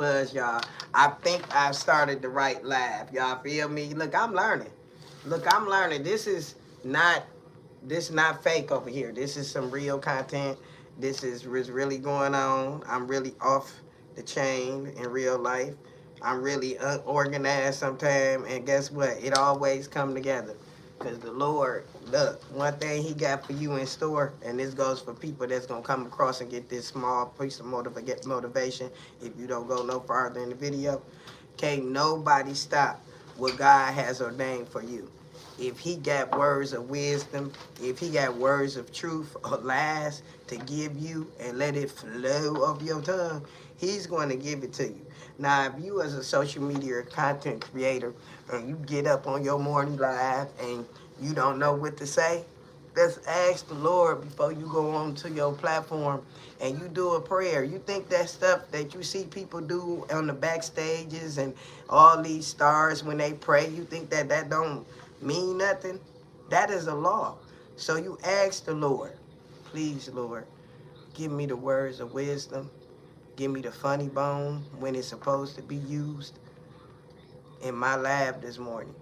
Buzz, y'all. I think I've started the right live. Y'all feel me? Look, I'm learning. Look, I'm learning. Not not fake over here. This is some real content. This is what's really going on. I'm really off the chain in real life. I'm really unorganized sometimes, and guess what? It always come together. Cause the Lord, look, one thing He got for you in store, and this goes for people that's gonna come across and get this small piece of motivation. If you don't go no farther in the video, can't nobody stop what God has ordained for you. If He got words of wisdom, if He got words of truth or lies to give you and let it flow off your tongue, He's going to give it to you. Now, if you as a social media content creator and you get up on your morning live and you don't know what to say, just ask the Lord before you go on to your platform and you do a prayer. You think that stuff that you see people do on the backstages and all these stars when they pray, you think that that don't mean nothing? That is a law. So you ask the Lord, please, Lord, give me the words of wisdom. Give me the funny bone when it's supposed to be used in my lab this morning.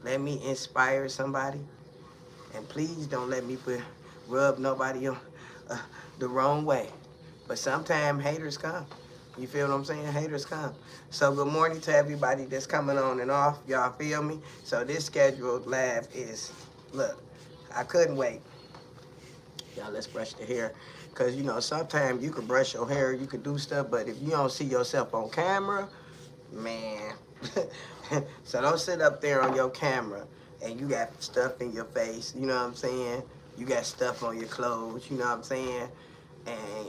Let me inspire somebody. And please don't let me rub nobody on the wrong way. But sometimes haters come. You feel what I'm saying? Haters come. So good morning to everybody that's coming on and off. Y'all feel me? So this scheduled lab is, look, I couldn't wait. Y'all, let's brush the hair. Because, you know, sometimes you can brush your hair, you can do stuff, but if you don't see yourself on camera, man. So don't sit up there on your camera and you got stuff in your face, you know what I'm saying? You got stuff on your clothes, you know what I'm saying?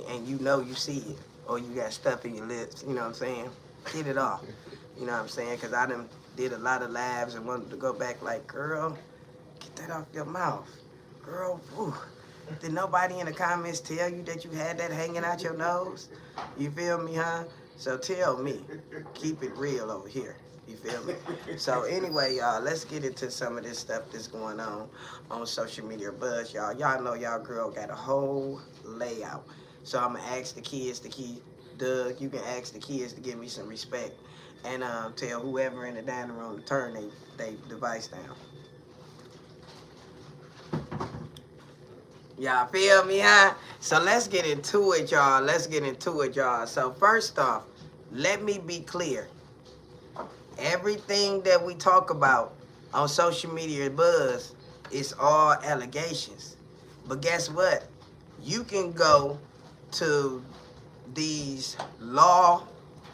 And you know you see it. Or you got stuff in your lips, you know what I'm saying? Get it off, you know what I'm saying? Because I done did a lot of lives and wanted to go back like, girl, get that off your mouth. Girl, whew. Did nobody in the comments tell you that you had that hanging out your nose? You feel me, huh? So tell me. Keep it real over here. You feel me? So anyway, y'all, let's get into some of this stuff that's going on social media buzz, y'all. Y'all know y'all girl got a whole layout. So I'm going to ask the kids to keep, Doug, you can ask the kids to give me some respect. And tell whoever in the dining room to turn they device down. Y'all feel me, huh? So let's get into it, y'all. Let's get into it, y'all. So first off, let me be clear. Everything that we talk about on social media buzz is all allegations. But guess what? You can go to these law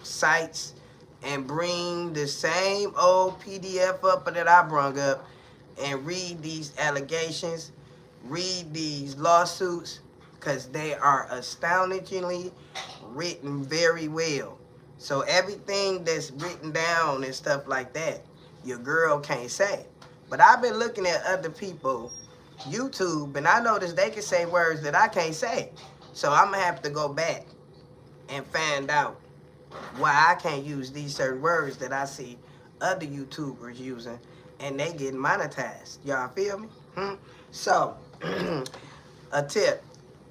sites and bring the same old PDF up that I brung up and read these allegations, read these lawsuits, because they are astoundingly written very well. So everything that's written down and stuff like that, your girl can't say. But I've been looking at other people YouTube, and I noticed they can say words that I can't say. So I'm going to have to go back and find out why I can't use these certain words that I see other YouTubers using, and they get monetized. Y'all feel me? So, a tip.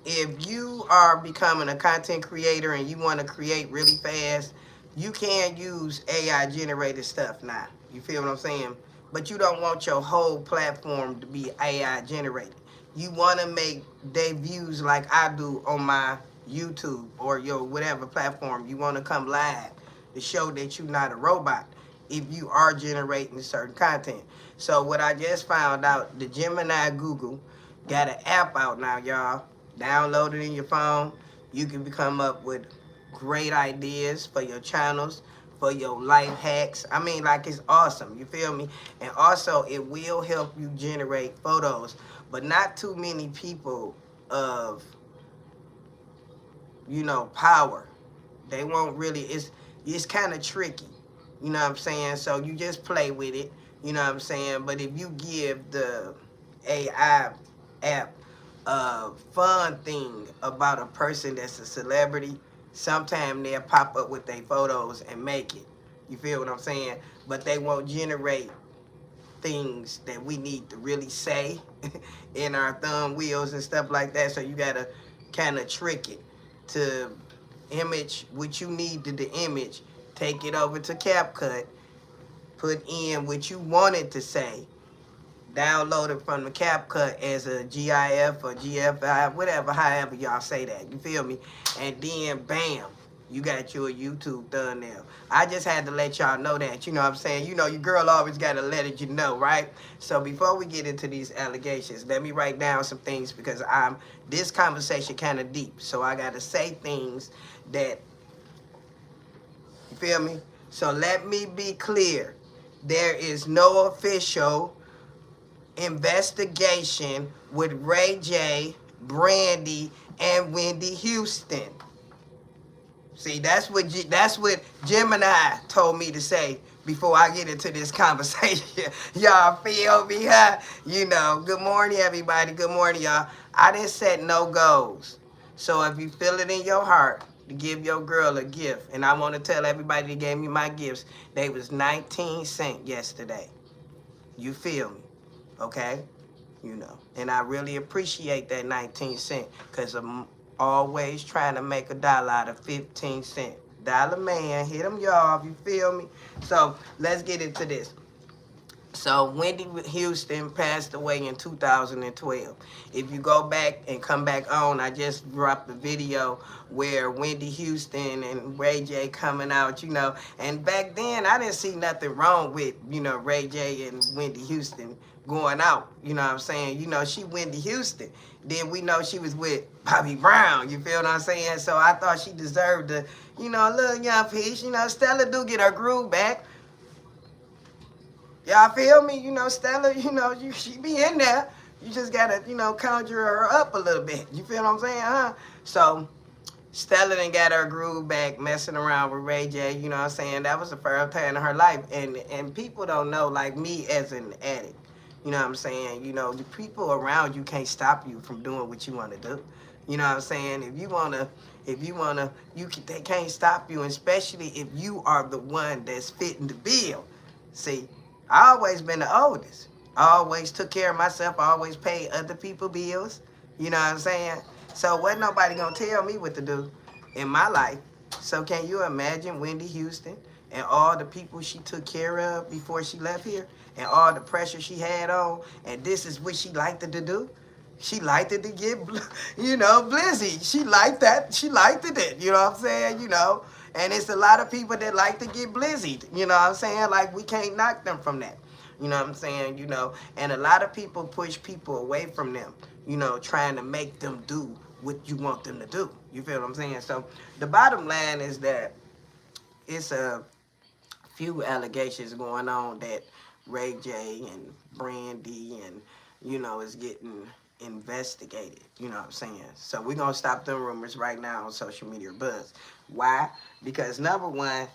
If you are becoming a content creator and you want to create really fast, you can use AI generated stuff now. You feel what I'm saying? But you don't want your whole platform to be AI generated. You want to make debuts like I do on my YouTube or your whatever platform. You want to come live to show that you're not a robot if you are generating certain content. So what I just found out, the Gemini Google got an app out now, y'all. Download it in your phone. You can come up with great ideas for your channels, for your life hacks. I mean, like, it's awesome. You feel me? And also, it will help you generate photos. But not too many people of, you know, power. They won't really, it's kind of tricky. You know what I'm saying? So you just play with it. You know what I'm saying? But if you give the AI app a fun thing about a person that's a celebrity, sometime they'll pop up with their photos and make it. You feel what I'm saying? But they won't generate things that we need to really say in our thumb wheels and stuff like that. So you gotta kind of trick it to image what you need to the image take it over to CapCut, put in what you wanted to say, download it from the CapCut as a GIF or GFI, whatever, however y'all say that. You feel me? And then, bam, you got your YouTube thumbnail. I just had to let y'all know that. You know what I'm saying? You know, your girl always got to let it you know, right? So before we get into these allegations, let me write down some things because this conversation kind of deep. So I got to say things that, you feel me? So let me be clear. There is no official investigation with Ray J, Brandy, and Whitney Houston. See, that's what Gemini told me to say before I get into this conversation. Y'all feel me, huh? You know, good morning, everybody. Good morning, y'all. I didn't set no goals. So if you feel it in your heart to give your girl a gift, and I want to tell everybody that gave me my gifts, they was 19 cents yesterday. You feel me? Okay? You know, and I really appreciate that 19 cents because I'm always trying to make $1 out of 15 cents. Dollar man, hit them y'all, you feel me? So let's get into this. So Whitney Houston passed away in 2012. If you go back and come back on, I just dropped the video where Whitney Houston and Ray J coming out, you know. And back then, I didn't see nothing wrong with, you know, Ray J and Whitney Houston going out. You know what I'm saying? You know, she Whitney Houston. Then we know she was with Bobby Brown. You feel what I'm saying? So I thought she deserved a, you know, a little young piece. You know, Stella do get her groove back. Y'all feel me? You know, Stella, you know, she be in there. You just gotta, you know, conjure her up a little bit. You feel what I'm saying, huh? So, Stella done got her groove back messing around with Ray J, you know what I'm saying? That was the first time in her life. And people don't know, like me as an addict, you know what I'm saying? You know, the people around you can't stop you from doing what you want to do. You know what I'm saying? They can't stop you, especially if you are the one that's fitting the bill. See, I always been the oldest. I always took care of myself. I always paid other people bills. You know what I'm saying? So wasn't nobody gonna tell me what to do in my life. So can you imagine Whitney Houston and all the people she took care of before she left here and all the pressure she had on, and this is what she liked to do? She liked it to get, you know, blizzy. She liked that. She liked it, you know what I'm saying? You know, and it's a lot of people that like to get blizzied, you know what I'm saying? Like, we can't knock them from that, you know what I'm saying? You know, and a lot of people push people away from them, you know, trying to make them do what you want them to do. You feel what I'm saying? So the bottom line is that it's a few allegations going on that Ray J and Brandy and, you know, is getting investigated. You know what I'm saying? So we're going to stop them rumors right now on social media buzz. Why? Because number one,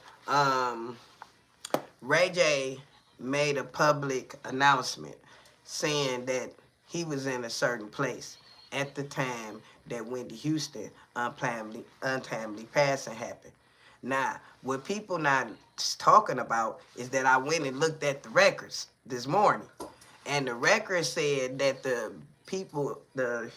Ray J made a public announcement saying that he was in a certain place at the time that Whitney Houston untimely passing happened. Now, what people not talking about is that I went and looked at the records this morning, and the record said that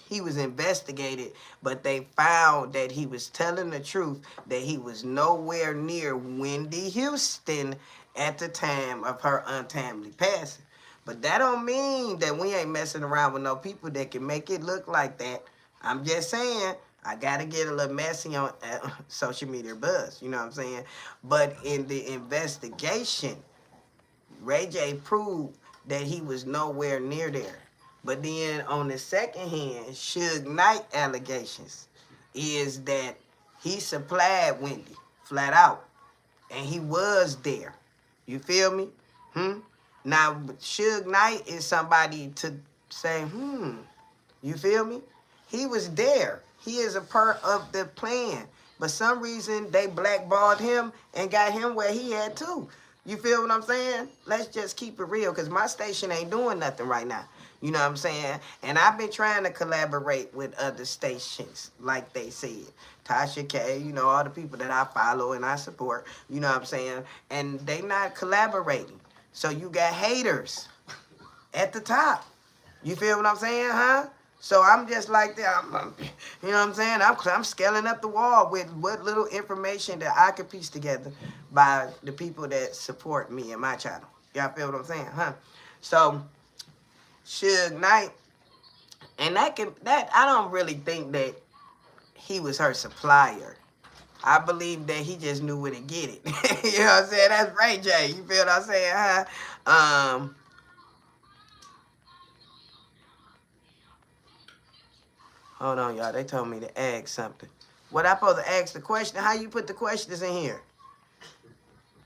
he was investigated, but they found that he was telling the truth, that he was nowhere near Whitney Houston at the time of her untimely passing. But that don't mean that we ain't messing around with no people that can make it look like that. I'm just saying, I gotta get a little messy on social media buzz, you know what I'm saying? But in the investigation, Ray J proved that he was nowhere near there. But then on the second hand, Suge Knight allegations is that he supplied Whitney flat out, and he was there. You feel me? Now, Suge Knight is somebody to say, you feel me? He was there. He is a part of the plan. But some reason they blackballed him and got him where he had too. You feel what I'm saying? Let's just keep it real, because my station ain't doing nothing right now. You know what I'm saying? And I've been trying to collaborate with other stations, like they said. Tasha K, you know, all the people that I follow and I support, you know what I'm saying? And they not collaborating. So you got haters at the top. You feel what I'm saying, huh? So I'm just like that. You know what I'm saying? I'm scaling up the wall with what little information that I could piece together by the people that support me and my channel. Y'all feel what I'm saying, huh? So Suge Knight, and that I don't really think that he was her supplier. I believe that he just knew where to get it. You know what I'm saying? That's Ray J. You feel what I'm saying, huh? Hold on, y'all. They told me to ask something. What I supposed to ask the question? How you put the questions in here?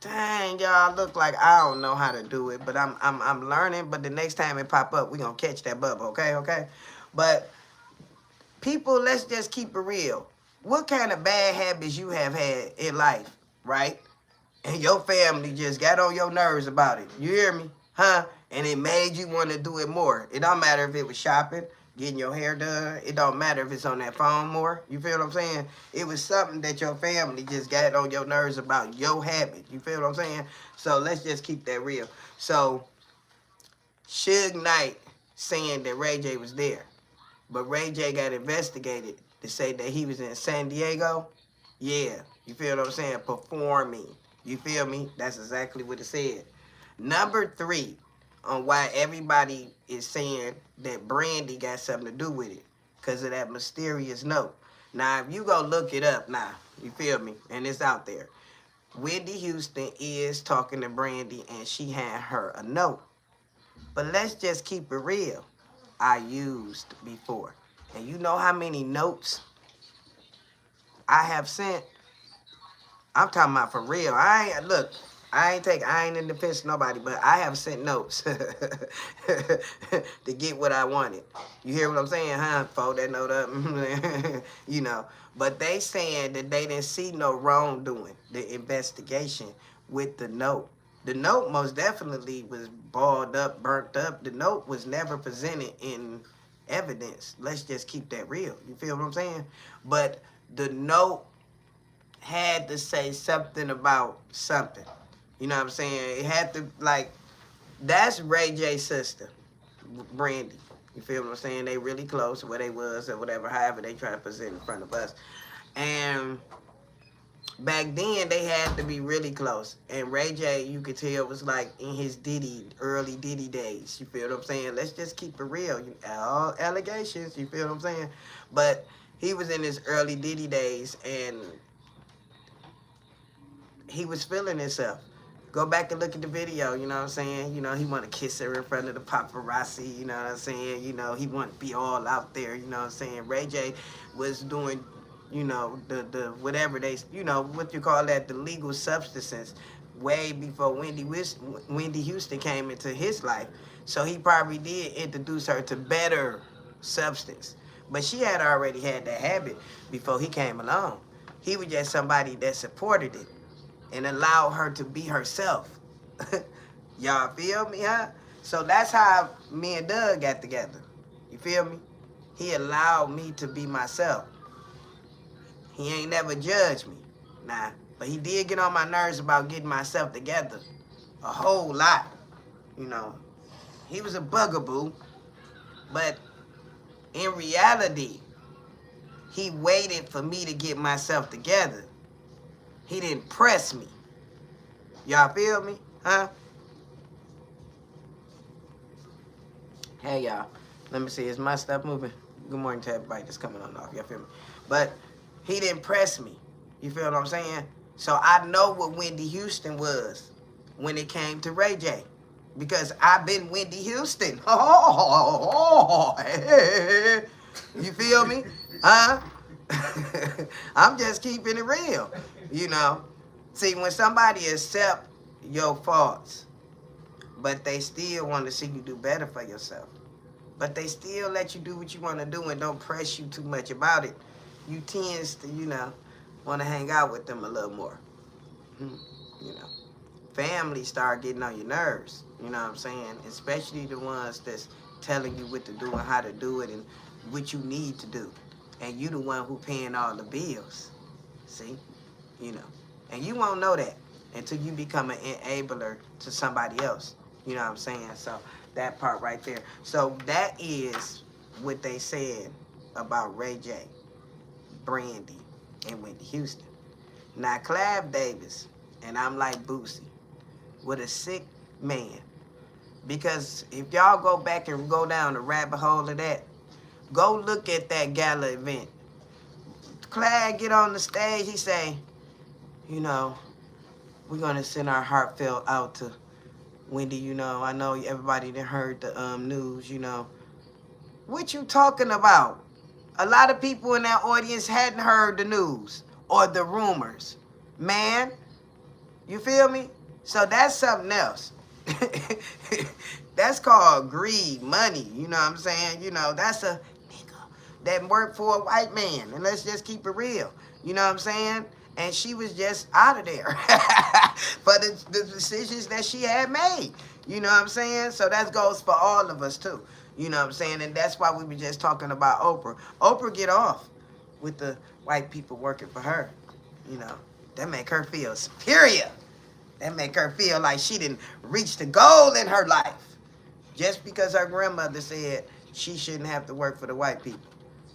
Dang, y'all, look like I don't know how to do it, but I'm learning. But the next time it pop up, we gonna catch that bubble, okay? But people, let's just keep it real. What kind of bad habits you have had in life, right? And your family just got on your nerves about it. You hear me? Huh? And it made you want to do it more. It don't matter if it was shopping, getting your hair done. It don't matter if it's on that phone more. You feel what I'm saying? It was something that your family just got on your nerves about, your habit. You feel what I'm saying? So let's just keep that real. So Suge Knight saying that Ray J was there. But Ray J got investigated to say that he was in San Diego. Yeah, you feel what I'm saying? Performing. You feel me? That's exactly what it said. Number 3 on why everybody is saying that Brandy got something to do with it. Because of that mysterious note. Now, if you go look it up now, you feel me? And it's out there. Whitney Houston is talking to Brandy and she had her a note. But let's just keep it real. I used before. And you know how many notes I have sent? I'm talking about for real. I ain't in defense of nobody, but I have sent notes to get what I wanted. You hear what I'm saying, huh? Fold that note up. You know. But they saying that they didn't see no wrongdoing, the investigation with the note. The note most definitely was balled up, burnt up. The note was never presented in evidence. Let's just keep that real. You feel what I'm saying? But the note had to say something about something. You know what I'm saying? It had to, like, that's Ray J's sister, Brandy. You feel what I'm saying? They really close, where they was or whatever, however they try to present in front of us. And back then, they had to be really close. And Ray J, you could tell, was like in his early Diddy days. You feel what I'm saying? Let's just keep it real. All allegations, you feel what I'm saying? But he was in his early Diddy days, and he was feeling himself. Go back and look at the video, you know what I'm saying? You know, he want to kiss her in front of the paparazzi, you know what I'm saying? You know, he want to be all out there, you know what I'm saying? Ray J was doing, you know, the whatever they, you know, what you call that, the legal substances, way before Whitney Houston came into his life. So he probably did introduce her to better substance. But she had already had that habit before he came along. He was just somebody that supported it and allow her to be herself. Y'all feel me, huh? So that's how me and Doug got together. You feel me? He allowed me to be myself. He ain't never judged me. Nah. But he did get on my nerves about getting myself together. A whole lot. You know. He was a bugaboo. But in reality, he waited for me to get myself together. He didn't press me. Y'all feel me? Huh? Hey, y'all. Let me see. Is my stuff moving? Good morning to everybody that's coming on off. Y'all feel me? But he didn't press me. You feel what I'm saying? So I know what Whitney Houston was when it came to Ray J. Because I've been Whitney Houston. You feel me? Huh? I'm just keeping it real. You know? See, when somebody accept your faults, but they still want to see you do better for yourself, but they still let you do what you want to do and don't press you too much about it, you tend to, you know, want to hang out with them a little more. You know, family start getting on your nerves, you know what I'm saying? Especially the ones that's telling you what to do and how to do it and what you need to do. And you the one who paying all the bills. See? You know. And you won't know that until you become an enabler to somebody else. You know what I'm saying? So that part right there. So that is what they said about Ray J, Brandy, and Whitney Houston. Now, Clive Davis, and I'm like Boosie, with a sick man. Because if y'all go back and go down the rabbit hole of that, go look at that gala event. Clive get on the stage, he say, you know, we're going to send our heartfelt out to Wendy, you know. I know everybody that heard the news, you know. What you talking about? A lot of people in that audience hadn't heard the news or the rumors. Man, you feel me? So that's something else. That's called greed, money. You know what I'm saying? You know, that's a nigga that worked for a white man. And let's just keep it real. You know what I'm saying? And she was just out of there for the decisions that she had made. You know what I'm saying? So that goes for all of us too. You know what I'm saying? And that's why we were just talking about Oprah. Oprah get off with the white people working for her. You know, that make her feel superior. That make her feel like she didn't reach the goal in her life. Just because her grandmother said she shouldn't have to work for the white people.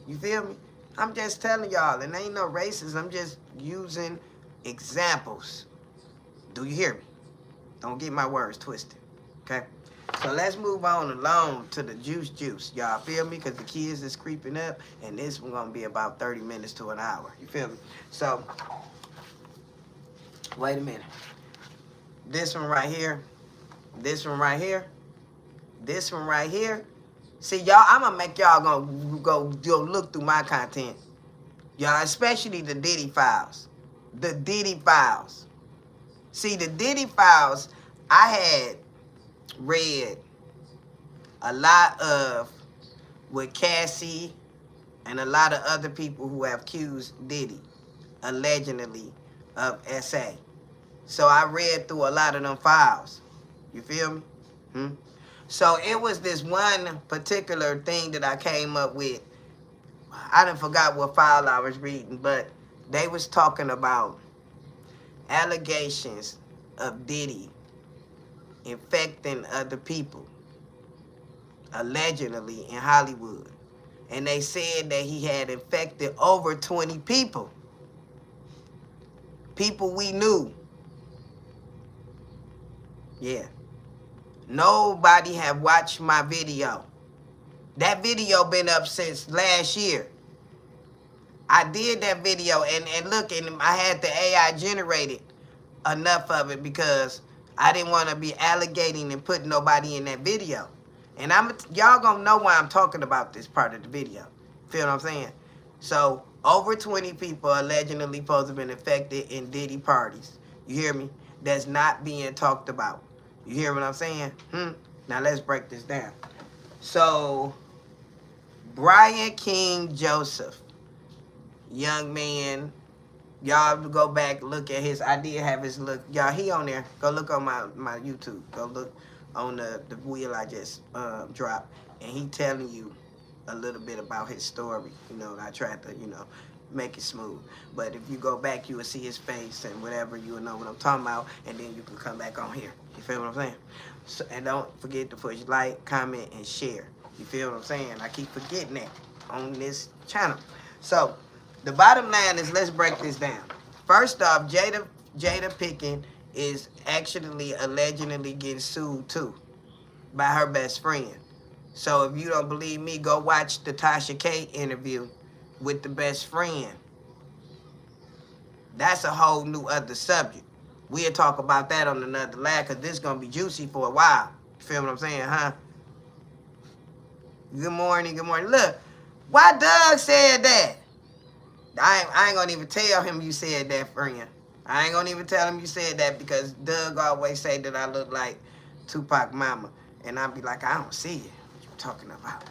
You feel me? I'm just telling y'all, and ain't no racist. I'm just using examples. Do you hear me? Don't get my words twisted. Okay? So let's move on along to the juice. Y'all feel me? Because the kids is creeping up, and this one's going to be about 30 minutes to an hour. You feel me? So, wait a minute. This one right here. This one right here. This one right here. See, y'all, I'm going to make y'all go look through my content. Y'all, especially the Diddy files. The Diddy files. See, the Diddy files, I had read a lot of with Cassie and a lot of other people who have accused Diddy, allegedly, of SA. So I read through a lot of them files. You feel me? So it was this one particular thing that I came up with. I done forgot what file I was reading, but they was talking about allegations of Diddy infecting other people, allegedly in Hollywood. And they said that he had infected over 20 people. People we knew. Yeah. Nobody have watched my video. That video been up since last year. I did that video and look, and I had the AI generated enough of it because I didn't want to be alligating and putting nobody in that video. And y'all gonna know why I'm talking about this part of the video. Feel what I'm saying? So over 20 people allegedly supposed to have been affected in Diddy parties. You hear me? That's not being talked about. You hear what I'm saying? Now let's break this down. So Brian King Joseph, young man, y'all go back, look at his, I did have his look. Y'all, he on there. Go look on my YouTube. Go look on the wheel I just dropped. And he telling you a little bit about his story. You know, I tried to, make it smooth. But if you go back, you will see his face and whatever, you will know what I'm talking about. And then you can come back on here. You feel what I'm saying? So, and don't forget to push like, comment, and share. You feel what I'm saying? I keep forgetting that on this channel. So the bottom line is, let's break this down. First off, Jada Pinkett is actually allegedly getting sued too by her best friend. So if you don't believe me, go watch the Tasha K interview with the best friend. That's a whole new other subject. We'll talk about that on another live because this is going to be juicy for a while. You feel what I'm saying, huh? Good morning, good morning. Look, why Doug said that? I ain't going to even tell him you said that, friend. I ain't going to even tell him you said that because Doug always say that I look like Tupac mama. And I'll be like, I don't see it. What you talking about?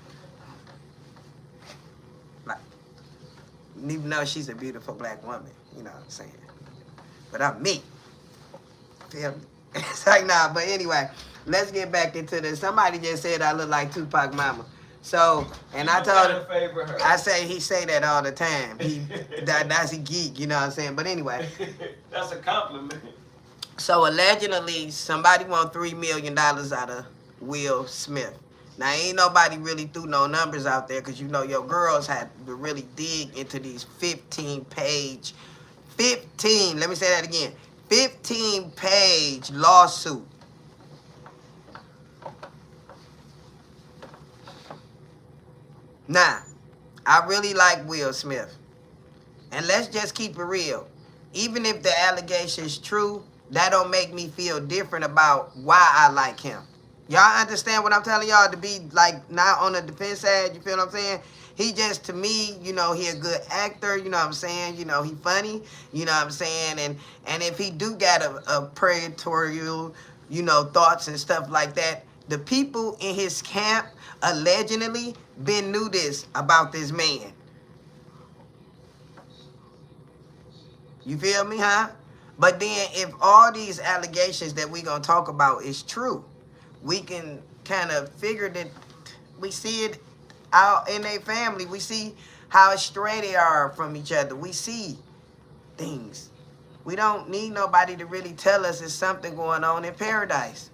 Like, even though she's a beautiful black woman, you know what I'm saying? But I'm me. Feel me? It's like, nah, but anyway, let's get back into this. Somebody just said I look like Tupac mama. So, and I told him, I say he say that all the time. That's a geek, you know what I'm saying? But anyway. That's a compliment. So allegedly, somebody won $3 million out of Will Smith. Now, ain't nobody really threw no numbers out there because you know your girls had to really dig into these 15-page, 15, let me say that again, 15-page lawsuit. Now, I really like Will Smith. And let's just keep it real. Even if the allegation is true, that don't make me feel different about why I like him. Y'all understand what I'm telling y'all? To be like not on the defense side, you feel what I'm saying? He just, to me, you know, he a good actor, you know what I'm saying? You know, he funny, you know what I'm saying? And if he do got a predatory, you know, thoughts and stuff like that, the people in his camp allegedly been knew this about this man. You feel me, huh? But then if all these allegations that we gonna talk about is true, we can kind of figure that we see it out in their family. We see how astray they are from each other. We see things. We don't need nobody to really tell us there's something going on in paradise.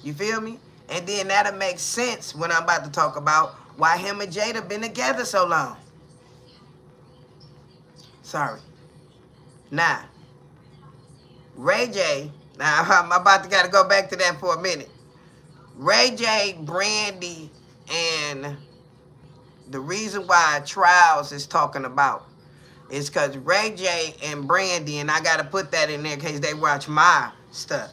You feel me? And then that'll make sense when I'm about to talk about why him and Jada been together so long. Sorry. Now, Ray J, now I'm about to gotta go back to that for a minute. Ray J, Brandy, and the reason why Trials is talking about is because Ray J and Brandy, and I gotta put that in there in case they watch my stuff,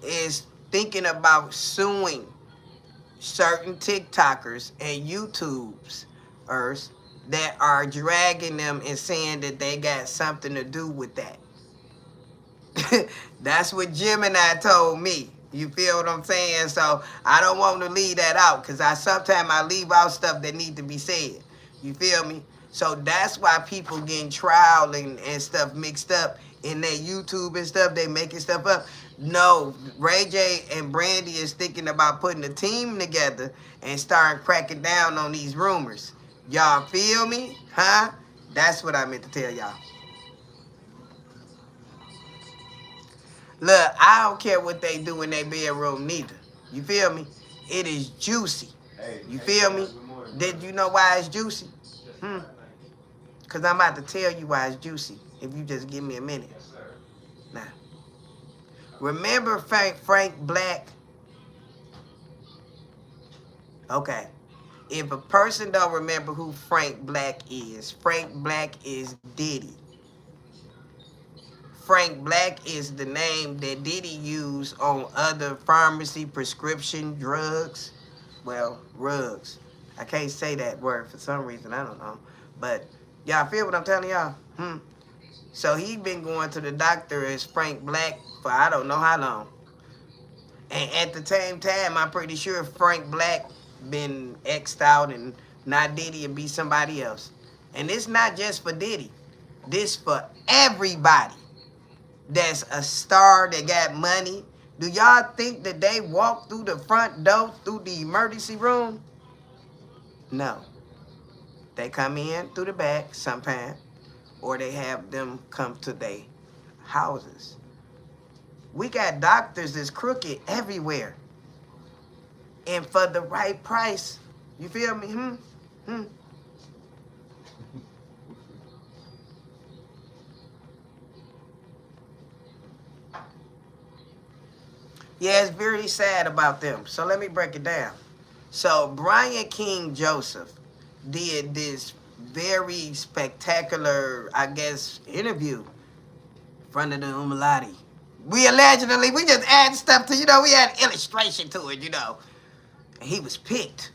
is thinking about suing certain TikTokers and YouTubers that are dragging them and saying that they got something to do with that. That's what Gemini told me. You feel what I'm saying? So I don't want to leave that out because sometimes I leave out stuff that need to be said. You feel me? So that's why people getting trial and stuff mixed up in their YouTube and stuff. They making stuff up. No, Ray J and Brandy is thinking about putting a team together and starting cracking down on these rumors. Y'all feel me? Huh? That's what I meant to tell y'all. Look, I don't care what they do in their bedroom neither. You feel me? It is juicy. You feel me? Did you know why it's juicy? Because I'm about to tell you why it's juicy. If you just give me a minute. Now, remember Frank Black? Okay. If a person don't remember who Frank Black is is Diddy. Frank Black is the name that Diddy used on other pharmacy prescription drugs. Well, rugs. I can't say that word for some reason. I don't know. But y'all feel what I'm telling y'all? So he been going to the doctor as Frank Black for I don't know how long. And at the same time, I'm pretty sure Frank Black been X'd out and not Diddy and be somebody else. And it's not just for Diddy. This for everybody that's a star that got money. Do y'all think that they walk through the front door, through the emergency room? No. They come in through the back sometimes, or they have them come to their houses. We got doctors that's crooked everywhere. And for the right price. You feel me? Yeah, it's very sad about them. So let me break it down. So Brian King Joseph did this very spectacular, I guess, interview in front of the Umlati. We just add stuff to, we had illustration to it, And he was picked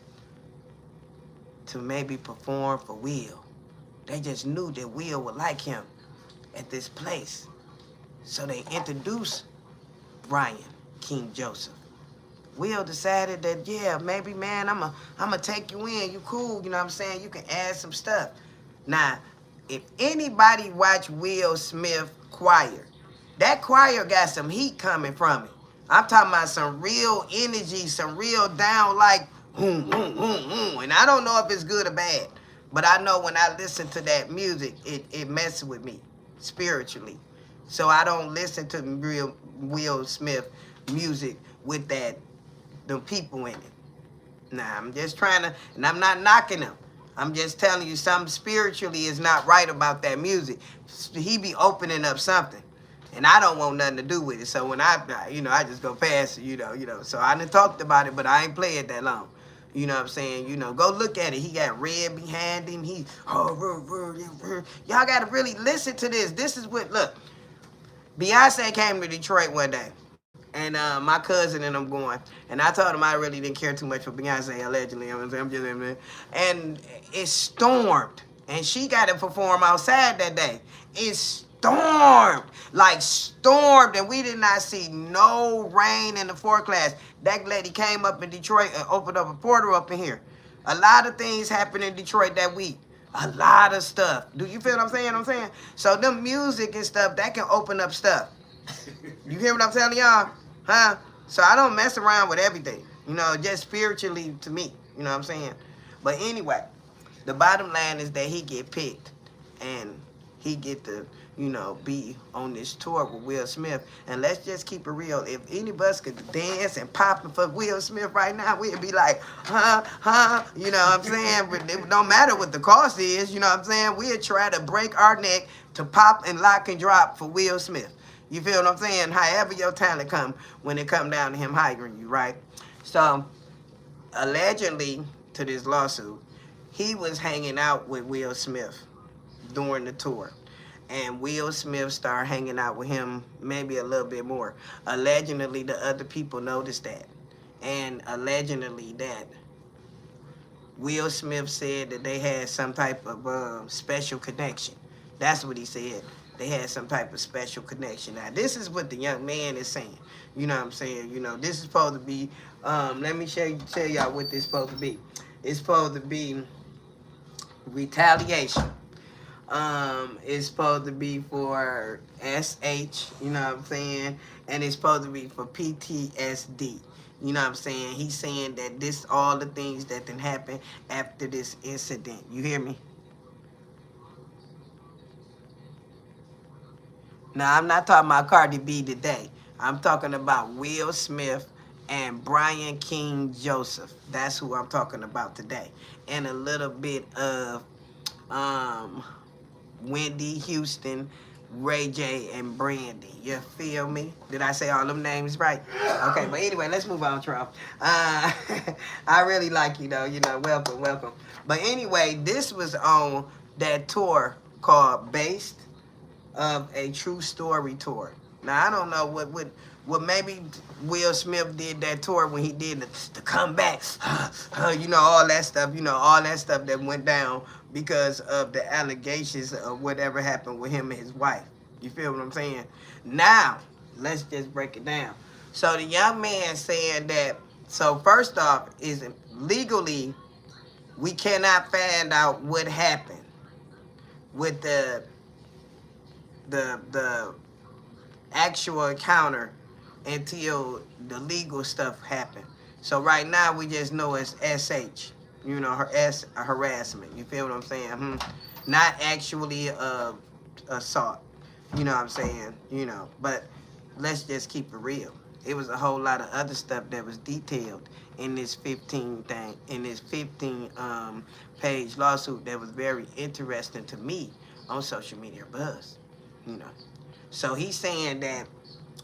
to maybe perform for Will. They just knew that Will would like him at this place. So they introduced Brian King Joseph. Will decided that, yeah, maybe, man, I'm gonna take you in. You cool, you know what I'm saying? You can add some stuff. Now, if anybody watch Will Smith choir, that choir got some heat coming from it. I'm talking about some real energy, some real down like, and I don't know if it's good or bad, but I know when I listen to that music, it messes with me spiritually. So I don't listen to real Will Smith music with them people in it. Nah, I'm just trying to, and I'm not knocking him. I'm just telling you something spiritually is not right about that music. He be opening up something, and I don't want nothing to do with it. So when I just go past it, So I done talked about it, but I ain't play it that long. You know what I'm saying? Go look at it. He got red behind him. Y'all got to really listen to this. This is what, look, Beyonce came to Detroit one day. And my cousin and I'm going, and I told him I really didn't care too much for Beyonce, allegedly. I'm just, and it stormed, and she got to perform outside that day. It stormed, like stormed, and we did not see no rain in the forecast. That lady came up in Detroit and opened up a portal up in here. A lot of things happened in Detroit that week. A lot of stuff. Do you feel what I'm saying? So the music and stuff, that can open up stuff. You hear what I'm telling y'all? Huh? So I don't mess around with everything. Just spiritually to me. You know what I'm saying? But anyway, the bottom line is that he get picked. And he get to, be on this tour with Will Smith. And let's just keep it real. If any of us could dance and pop for Will Smith right now, we'd be like, you know what I'm saying? But it don't matter what the cost is, you know what I'm saying? We'd try to break our neck to pop and lock and drop for Will Smith. You feel what I'm saying? However your talent come when it come down to him hiring you, right? So, allegedly, to this lawsuit, he was hanging out with Will Smith during the tour. And Will Smith started hanging out with him maybe a little bit more. Allegedly, the other people noticed that. And allegedly that Will Smith said that they had some type of special connection. That's what he said. They had some type of special connection. Now, this is what the young man is saying. You know what I'm saying? This is supposed to be, let me tell y'all what this is supposed to be. It's supposed to be retaliation. It's supposed to be for SH, you know what I'm saying? And it's supposed to be for PTSD. You know what I'm saying? He's saying that this all the things that can happen after this incident. You hear me? Now, I'm not talking about Cardi B today. I'm talking about Will Smith and Brian King Joseph. That's who I'm talking about today. And a little bit of Wendy Houston, Ray J, and Brandy. You feel me? Did I say all them names right? Okay, but anyway, let's move on, Trump. I really like you, though. Welcome. But anyway, this was on that tour called Based of a True Story tour. Now, I don't know what maybe Will Smith did that tour when he did the comeback, all that stuff, all that stuff that went down because of the allegations of whatever happened with him and his wife. You feel what I'm saying? Now, let's just break it down. So the young man saying that, so first off, is legally, we cannot find out what happened with the actual encounter until the legal stuff happened. So right now we just know it's SH, harassment. You feel what I'm saying? Not actually assault. You know what I'm saying? But let's just keep it real. It was a whole lot of other stuff that was detailed in this 15 page lawsuit that was very interesting to me on social media buzz. So he's saying that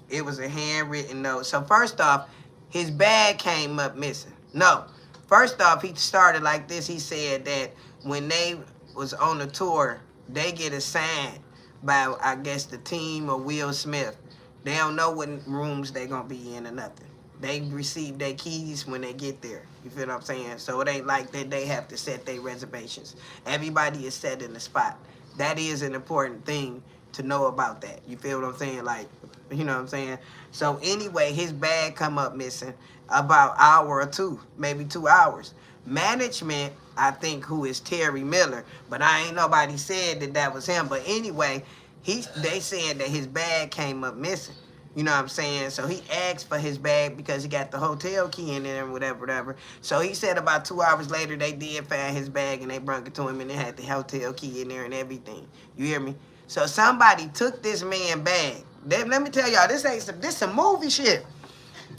it was a handwritten note. So first off, his bag came up missing. No. First off, he started like this. He said that when they was on the tour, they get assigned by, I guess, the team or Will Smith. They don't know what rooms they gonna be in or nothing. They receive their keys when they get there. You feel what I'm saying? So it ain't like that they have to set their reservations. Everybody is set in the spot. That is an important thing to know about that. You feel what I'm saying? Like, you know what I'm saying? So anyway, his bag come up missing about hour or two, maybe 2 hours. Management, I think, who is Terry Miller, but I ain't nobody said that was him. But anyway, they saying that his bag came up missing. You know what I'm saying? So he asked for his bag because he got the hotel key in there and whatever. So he said about 2 hours later, they did find his bag and they brought it to him and they had the hotel key in there and everything. You hear me? So somebody took this man's bag. Let me tell y'all, this some movie shit.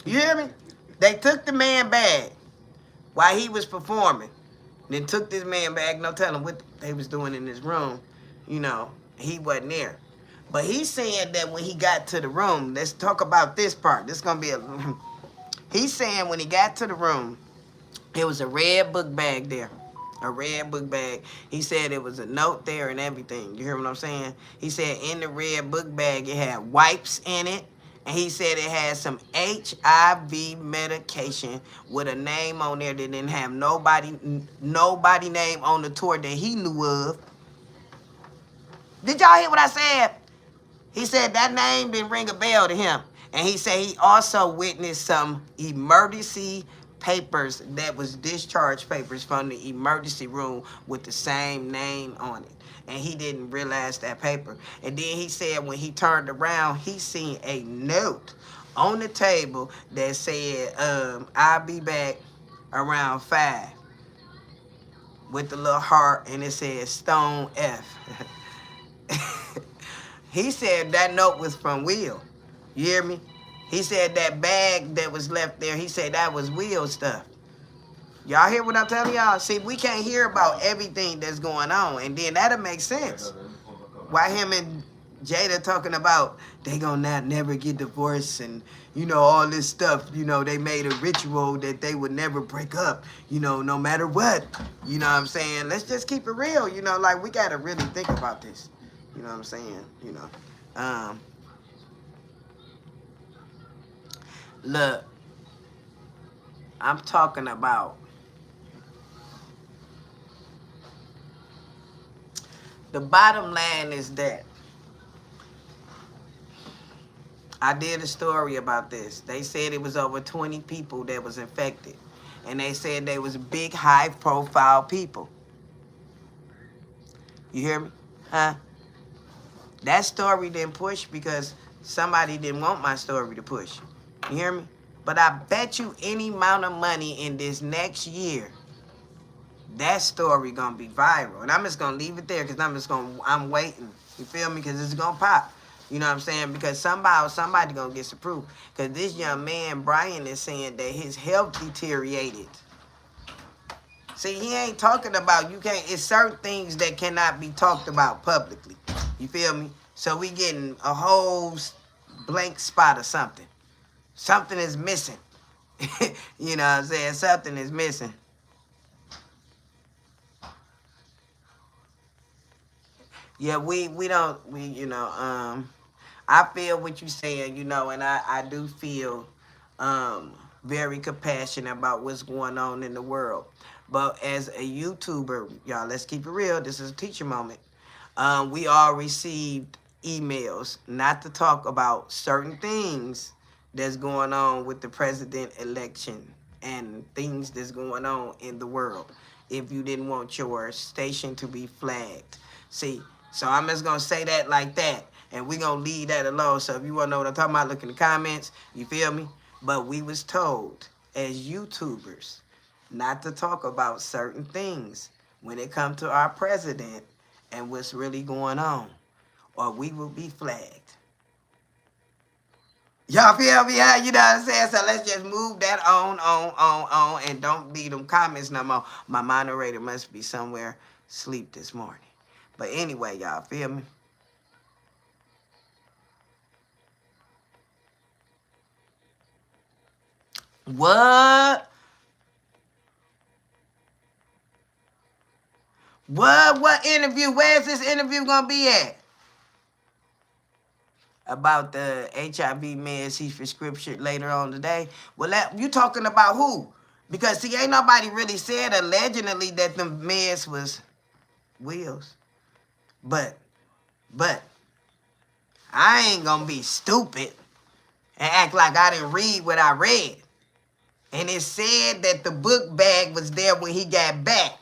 You hear me? They took the man's bag, while he was performing. Then took this man back, no telling what they was doing in his room. You know, he wasn't there. But he's saying that when he got to the room, let's talk about this part. This is going to be a... He's saying when he got to the room, it was a red book bag there. A red book bag. He said it was a note there and everything. You hear what I'm saying? He said in the red book bag, it had wipes in it. And he said it had some HIV medication with a name on there that didn't have nobody name on the tour that he knew of. Did y'all hear what I said? He said that name didn't ring a bell to him. And he said he also witnessed some emergency papers that was discharge papers from the emergency room with the same name on it. And he didn't realize that paper. And then he said when he turned around, he seen a note on the table that said, I'll be back around 5 with the little heart, and it said Stone F. He said that note was from Will. You hear me? He said that bag that was left there, he said that was Will stuff. Y'all hear what I'm telling y'all? See, we can't hear about everything that's going on, and then that'll make sense. Why him and Jada talking about they gonna not never get divorced and, you know, all this stuff. You know, they made a ritual that they would never break up, you know, no matter what. You know what I'm saying? Let's just keep it real, you know, like we gotta really think about this. You know what I'm saying? You know. Look, I'm talking about the bottom line is that I did a story about this. They said it was over 20 people that was infected. And they said they was big, high-profile people. You hear me? Huh? That story didn't push because somebody didn't want my story to push. You hear me? But I bet you any amount of money in this next year, that story gonna be viral. And I'm just gonna leave it there because I'm waiting. You feel me? Because it's gonna pop. You know what I'm saying? Because somebody gonna get some proof. Because this young man, Brian, is saying that his health deteriorated. See, he ain't talking about, it's certain things that cannot be talked about publicly. You feel me? So we getting a whole blank spot or something. Something is missing. You know what I'm saying? Something is missing. Yeah, I feel what you're saying, you know, and I do feel very compassionate about what's going on in the world. But as a YouTuber, y'all, let's keep it real. This is a teacher moment. We all received emails not to talk about certain things that's going on with the president election and things that's going on in the world if you didn't want your station to be flagged. See, so I'm just going to say that like that, and we're going to leave that alone. So if you want to know what I'm talking about, look in the comments. You feel me? But we was told as YouTubers not to talk about certain things when it comes to our president and what's really going on, or we will be flagged. Y'all feel me? You know what I'm saying? So let's just move that on, and don't leave them comments no more. My moderator must be somewhere asleep this morning. But anyway, y'all feel me? What? What interview? Where's this interview gonna be at? About the HIV meds he's prescription later on today. Well, you talking about who? Because see, ain't nobody really said allegedly that the meds was Will's. But I ain't gonna be stupid and act like I didn't read what I read. And it said that the book bag was there when he got back.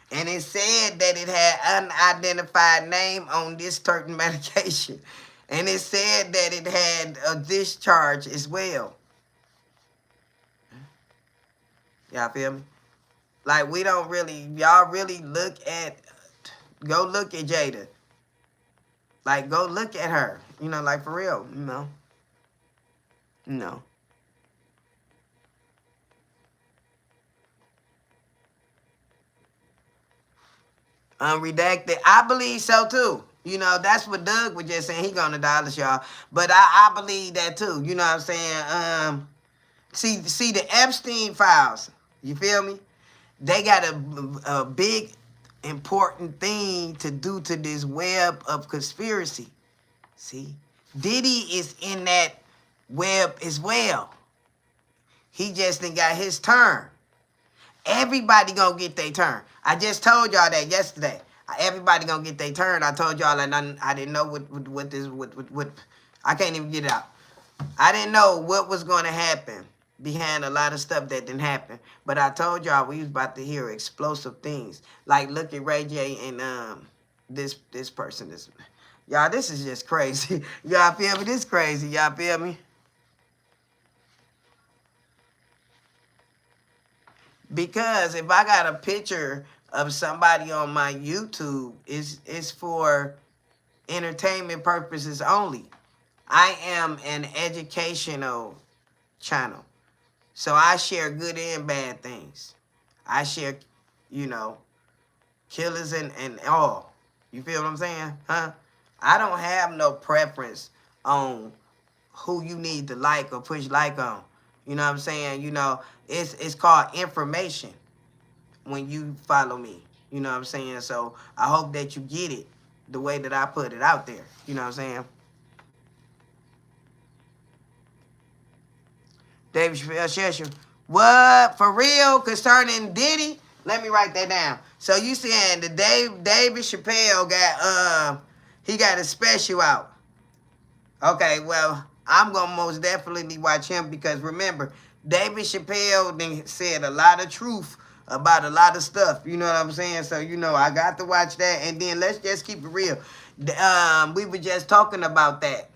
And it said that it had unidentified name on this certain medication. And it said that it had a discharge as well. Y'all feel me? Like, we don't really, y'all really go look at Jada. Like, go look at her. You know, like, for real, you know. No. Unredacted. I believe so too. You know, that's what Doug was just saying. He gonna dollar y'all. But I believe that too. You know what I'm saying? See the Epstein files. You feel me? They got a big important thing to do to this web of conspiracy. See? Diddy is in that web as well. He just done got his turn. Everybody gonna get their turn. I just told y'all that yesterday. Everybody gonna get their turn. I told y'all that I didn't know what this what I can't even get it out. I didn't know what was gonna happen behind a lot of stuff that didn't happen. But I told y'all we was about to hear explosive things. Like look at Ray J and this person. Y'all, this is just crazy. Y'all feel me? This crazy. Y'all feel me? Because if I got a picture of somebody on my YouTube, it's for entertainment purposes only. I am an educational channel. So I share good and bad things. I share, you know, killers and all. You feel what I'm saying? Huh? I don't have no preference on who you need to like or push like on. You know what I'm saying? You know, it's called information when you follow me. You know what I'm saying? So I hope that you get it the way that I put it out there. You know what I'm saying? David Chappelle, what? For real? Concerning Diddy? Let me write that down. So you saying the David Chappelle got he got a special out. Okay, well, I'm gonna most definitely watch him because remember, David Chappelle then said a lot of truth about a lot of stuff. You know what I'm saying? So you know, I got to watch that. And then let's just keep it real. We were just talking about that.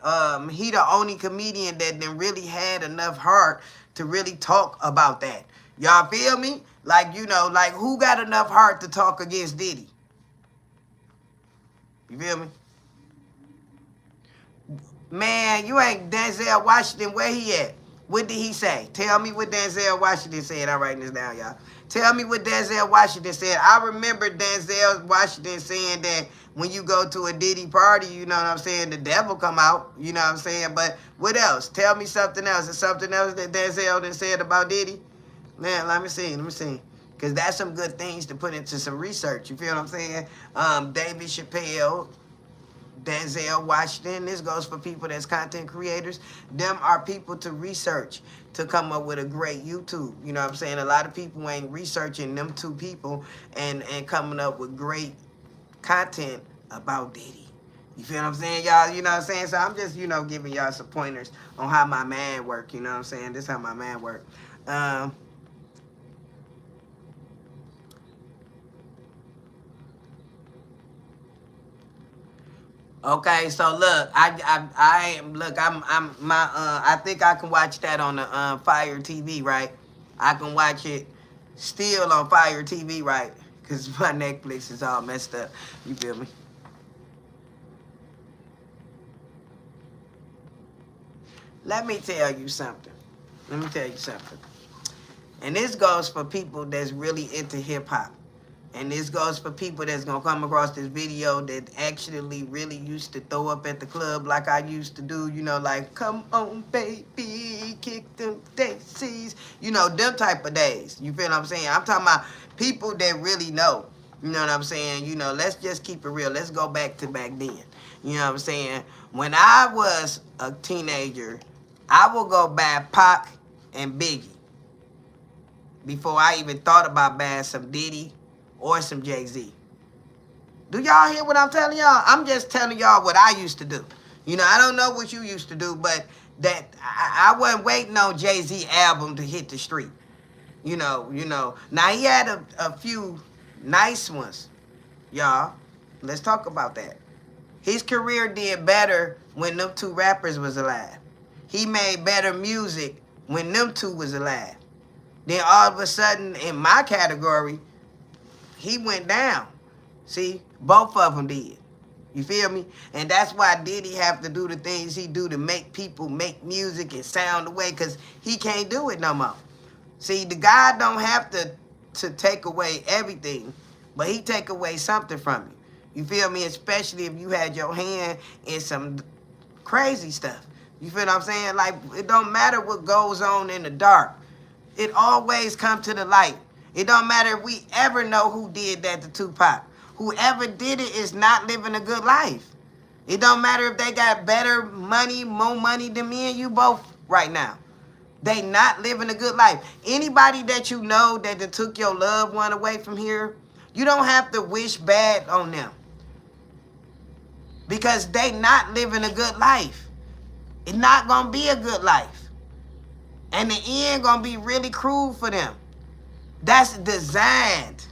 He the only comedian that then really had enough heart to really talk about that. Y'all feel me? Like, you know, like who got enough heart to talk against Diddy? You feel me? Man, you ain't Denzel Washington. Where he at? What did he say? Tell me what Denzel Washington said. I'm writing this down, y'all. Tell me what Denzel Washington said. I remember Denzel Washington saying that when you go to a Diddy party, you know what I'm saying, the devil come out. You know what I'm saying? But what else? Tell me something else. Is something else that Denzel done said about Diddy? Man, let me see. Because that's some good things to put into some research. You feel what I'm saying? David Chappelle, Denzel Washington. This goes for people that's content creators. Them are people to research to come up with a great YouTube. You know what I'm saying? A lot of people ain't researching them two people and coming up with great content about Diddy. You feel what I'm saying, y'all? You know what I'm saying? So I'm just, you know, giving y'all some pointers on how my man work. You know what I'm saying? This is how my man work. Okay, so look, I think I can watch that on the Fire TV, right? I can watch it still on Fire TV, right? Cause my Netflix is all messed up. You feel me? Let me tell you something. And this goes for people that's really into hip hop. And this goes for people that's going to come across this video that actually really used to throw up at the club like I used to do, you know, like, come on, baby, kick them daisies. You know, them type of days. You feel what I'm saying? I'm talking about people that really know. You know what I'm saying? You know, let's just keep it real. Let's go back to back then. You know what I'm saying? When I was a teenager, I would go buy Pac and Biggie before I even thought about buying some Diddy or some Jay-Z. Do y'all hear what I'm telling y'all? I'm just telling y'all what I used to do. You know, I don't know what you used to do, but that I wasn't waiting on Jay-Z album to hit the street. You know. Now, he had a few nice ones, y'all. Let's talk about that. His career did better when them two rappers was alive. He made better music when them two was alive. Then all of a sudden, in my category, he went down. See, both of them did. You feel me? And that's why Diddy have to do the things he do to make people make music and sound away, because he can't do it no more. See, the guy don't have to take away everything, but he take away something from you. You feel me? Especially if you had your hand in some crazy stuff. You feel what I'm saying? Like, it don't matter what goes on in the dark. It always come to the light. It don't matter if we ever know who did that to Tupac. Whoever did it is not living a good life. It don't matter if they got better money, more money than me and you both right now. They not living a good life. Anybody that you know that took your loved one away from here, you don't have to wish bad on them. Because they not living a good life. It's not going to be a good life. And the end going to be really cruel for them. That's designed.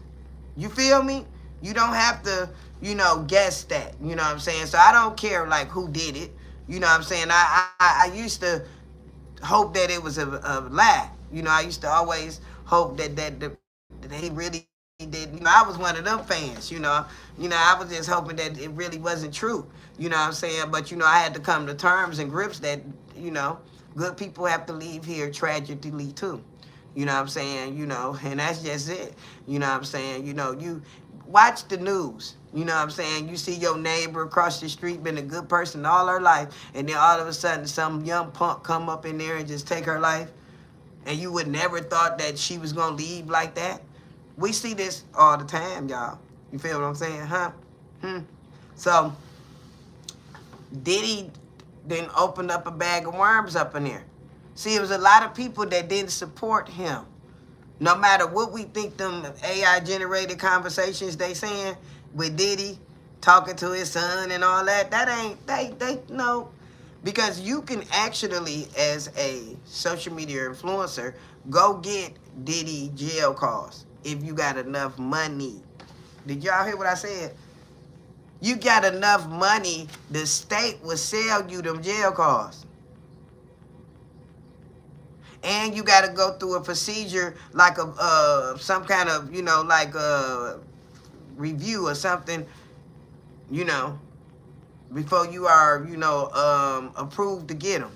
You feel me? You don't have to, guess that. You know what I'm saying? So I don't care, like, who did it. You know what I'm saying? I used to hope that it was a lie. I used to always hope that he really did. I was one of them fans, I was just hoping that it really wasn't true. You know what I'm saying? But, I had to come to terms and grips that, good people have to leave here tragically too. You know what I'm saying? And that's just it. You know what I'm saying? You watch the news. You know what I'm saying? You see your neighbor across the street been a good person all her life, and then all of a sudden some young punk come up in there and just take her life, and you would never thought that she was going to leave like that. We see this all the time, y'all. You feel what I'm saying, huh? So, Diddy then opened up a bag of worms up in there. See, it was a lot of people that didn't support him. No matter what we think them AI-generated conversations they saying with Diddy, talking to his son and all that, that ain't, no. Because you can actually, as a social media influencer, go get Diddy jail calls if you got enough money. Did y'all hear what I said? You got enough money, the state will sell you them jail calls. And you got to go through a procedure like some kind of, like a review or something, before you are, approved to get them.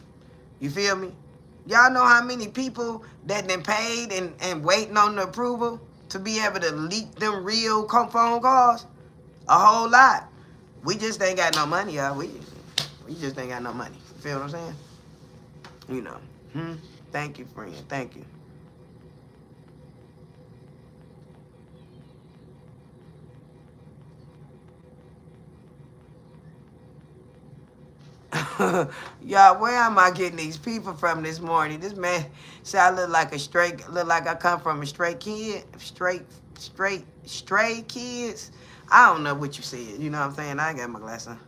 You feel me? Y'all know how many people that done paid and waiting on the approval to be able to leak them real phone calls? A whole lot. We just ain't got no money, y'all. We just ain't got no money. You feel what I'm saying? Thank you, friend. Thank you. Y'all, where am I getting these people from this morning? This man said I look like I come from a stray kids. I don't know what you said. You know what I'm saying? I ain't got my glass on.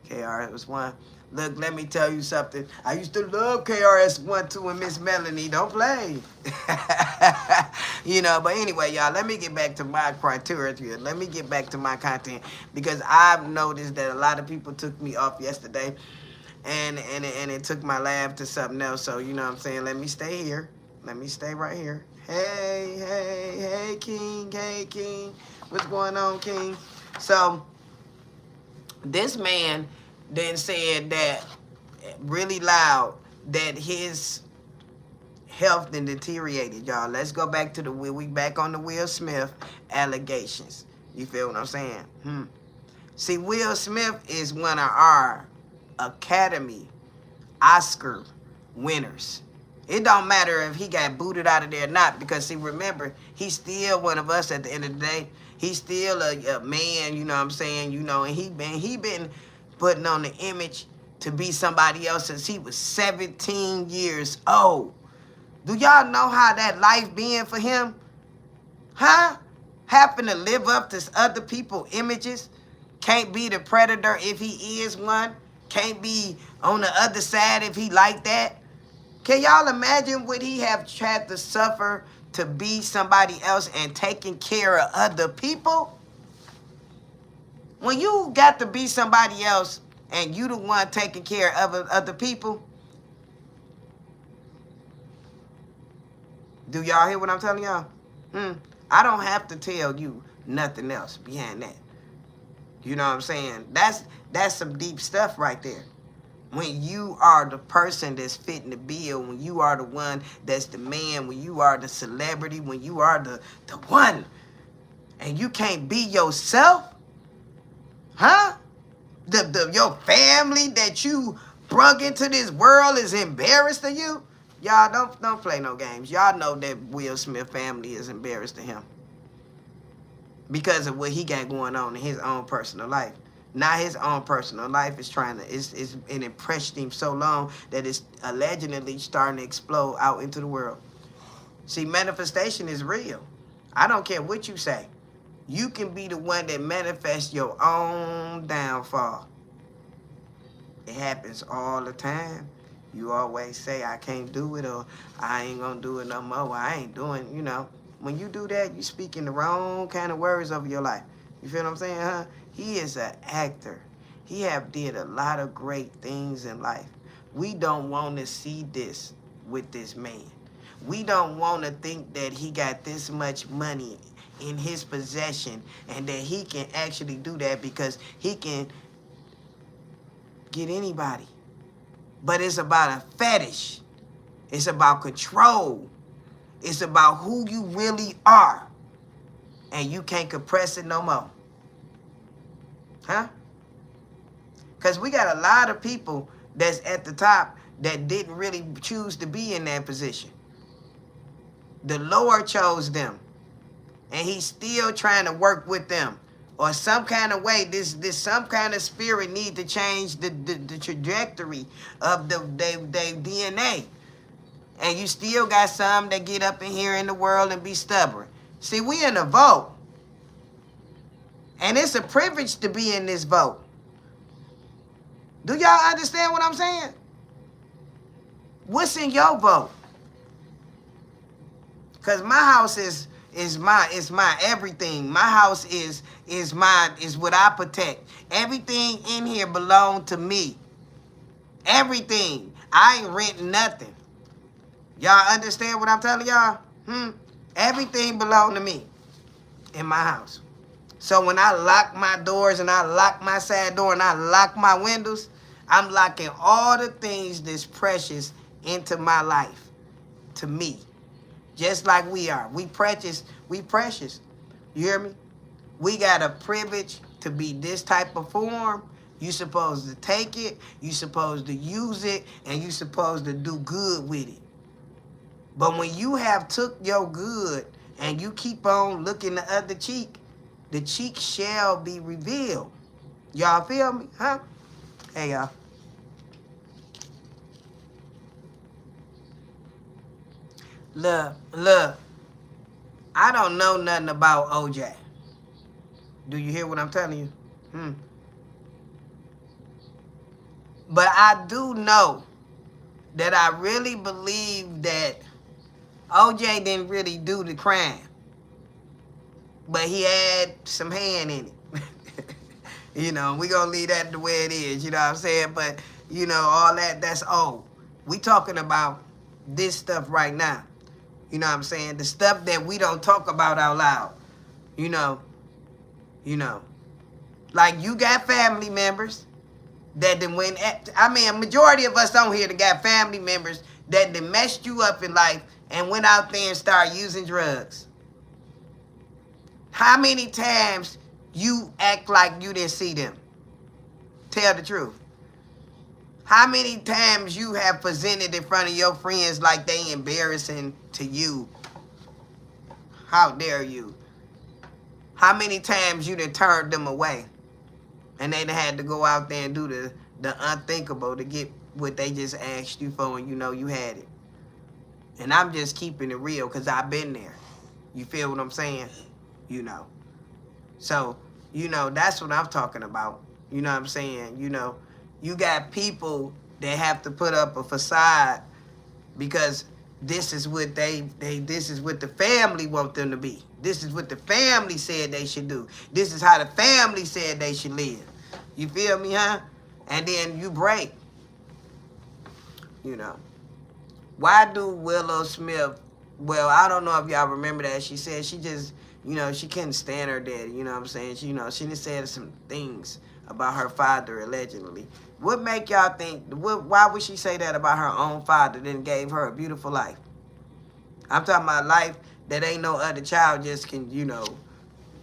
KRS-One. Look, let me tell you something. I used to love KRS-One, 2, and Miss Melanie. Don't play. But anyway, y'all, let me get back to my criteria. Let me get back to my content, because I've noticed that a lot of people took me off yesterday, and it took my laugh to something else. So, you know what I'm saying? Let me stay here. Let me stay right here. Hey, King. Hey, King. What's going on, King? So, this man then said that really loud that his health then deteriorated, y'all. Let's go back to we back on the Will Smith allegations. You feel what I'm saying? See, Will Smith is one of our Academy Oscar winners. It don't matter if he got booted out of there or not, because see, remember, he's still one of us at the end of the day. He's still a man, you know what I'm saying? And he been putting on the image to be somebody else since he was 17 years old. Do y'all know how that life been for him? Huh? Having to live up to other people's images. Can't be the predator if he is one. Can't be on the other side if he like that. Can y'all imagine what he have had to suffer to be somebody else and taking care of other people? When you got to be somebody else and you the one taking care of other people, do y'all hear what I'm telling y'all? I don't have to tell you nothing else behind that. You know what I'm saying? That's some deep stuff right there. When you are the person that's fitting the bill, when you are the one that's the man, when you are the celebrity, when you are the one. and you can't be yourself? Huh? Your family that you brung into this world is embarrassed of you? Y'all don't play no games. Y'all know that Will Smith family is embarrassed of him because of what he got going on in his own personal life. Now his own personal life is it's impressed him so long that it's allegedly starting to explode out into the world. See, manifestation is real. I don't care what you say. You can be the one that manifests your own downfall. It happens all the time. You always say, I can't do it, or I ain't gonna do it no more. I ain't doing, When you do that, you speaking the wrong kind of words over your life. You feel what I'm saying, huh? He is an actor. He have did a lot of great things in life. We don't want to see this with this man. We don't want to think that he got this much money in his possession and that he can actually do that because he can get anybody. But it's about a fetish. It's about control. It's about who you really are. And you can't compress it no more. Huh? Because we got a lot of people that's at the top that didn't really choose to be in that position. The Lord chose them. And he's still trying to work with them. Or some kind of way, this some kind of spirit need to change the trajectory of their DNA. And you still got some that get up in here in the world and be stubborn. See, we in a vote. And it's a privilege to be in this vote. Do y'all understand what I'm saying? What's in your vote? Because my house is my everything. My house is what I protect. Everything in here belong to me. Everything. I ain't renting nothing. Y'all understand what I'm telling y'all? Everything belong to me in my house. So when I lock my doors and I lock my side door and I lock my windows, I'm locking all the things that's precious into my life, to me. Just like we are. We precious. You hear me? We got a privilege to be this type of form. You supposed to take it, you supposed to use it, and you supposed to do good with it. But when you have took your good and you keep on looking the other cheek, the cheek shall be revealed. Y'all feel me? Huh? Hey, y'all. Look. I don't know nothing about OJ. Do you hear what I'm telling you? But I do know that I really believe that OJ didn't really do the crime. But he had some hand in it. We gonna leave that the way it is, you know what I'm saying? But, all that's old. We talking about this stuff right now. You know what I'm saying? The stuff that we don't talk about out loud. Like you got family members that then a majority of us on here that got family members that then messed you up in life and went out there and started using drugs. How many times you act like you didn't see them? Tell the truth. How many times you have presented in front of your friends like they embarrassing to you? How dare you? How many times you done turned them away and they done had to go out there and do the unthinkable to get what they just asked you for and you had it? And I'm just keeping it real because I've been there. You feel what I'm saying? So, that's what I'm talking about. You know what I'm saying? You got people that have to put up a facade because this is what this is what the family want them to be. This is what the family said they should do. This is how the family said they should live. You feel me, huh? And then you break. Why do Willow Smith, well, I don't know if y'all remember that. She said she just, she couldn't stand her daddy. You know what I'm saying? She just said some things about her father, allegedly. What make y'all think, why would she say that about her own father then gave her a beautiful life? I'm talking about life that ain't no other child just can,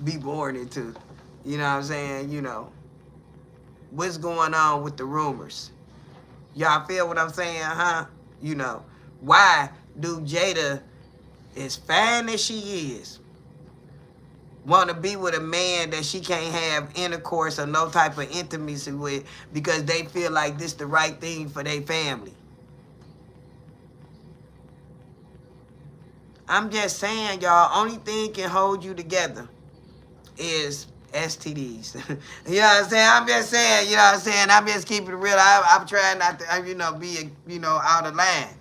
be born into. You know what I'm saying? You know, what's going on with the rumors? Y'all feel what I'm saying, huh? You know, why do Jada, as fine as she is, want to be with a man that she can't have intercourse or no type of intimacy with because they feel like this the right thing for their family? I'm just saying, y'all, only thing can hold you together is STDs. You know what I'm saying? I'm just saying, you know what I'm saying? I'm just keeping it real. I'm trying not to, you know, be, you know, out of line,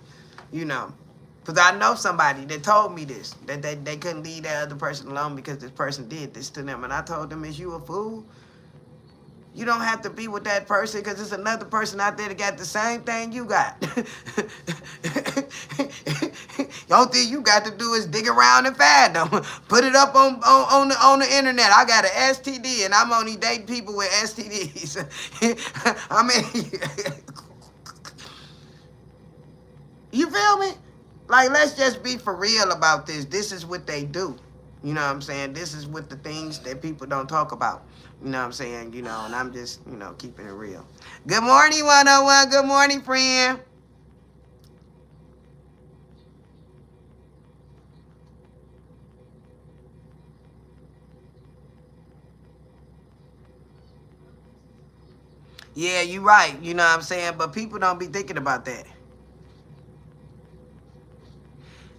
you know. Because I know somebody that told me this, that they couldn't leave that other person alone because this person did this to them. And I told them, is you a fool? You don't have to be with that person because there's another person out there that got the same thing you got. The only thing you got to do is dig around and find them. Put it up on the internet. I got an STD and I'm only dating people with STDs. I mean, you feel me? Like, let's just be for real about this. This is what they do. You know what I'm saying? This is what the things that people don't talk about. You know what I'm saying? You know, and I'm just, you know, keeping it real. Good morning, 101. Good morning, friend. Yeah, you right. You know what I'm saying? But people don't be thinking about that.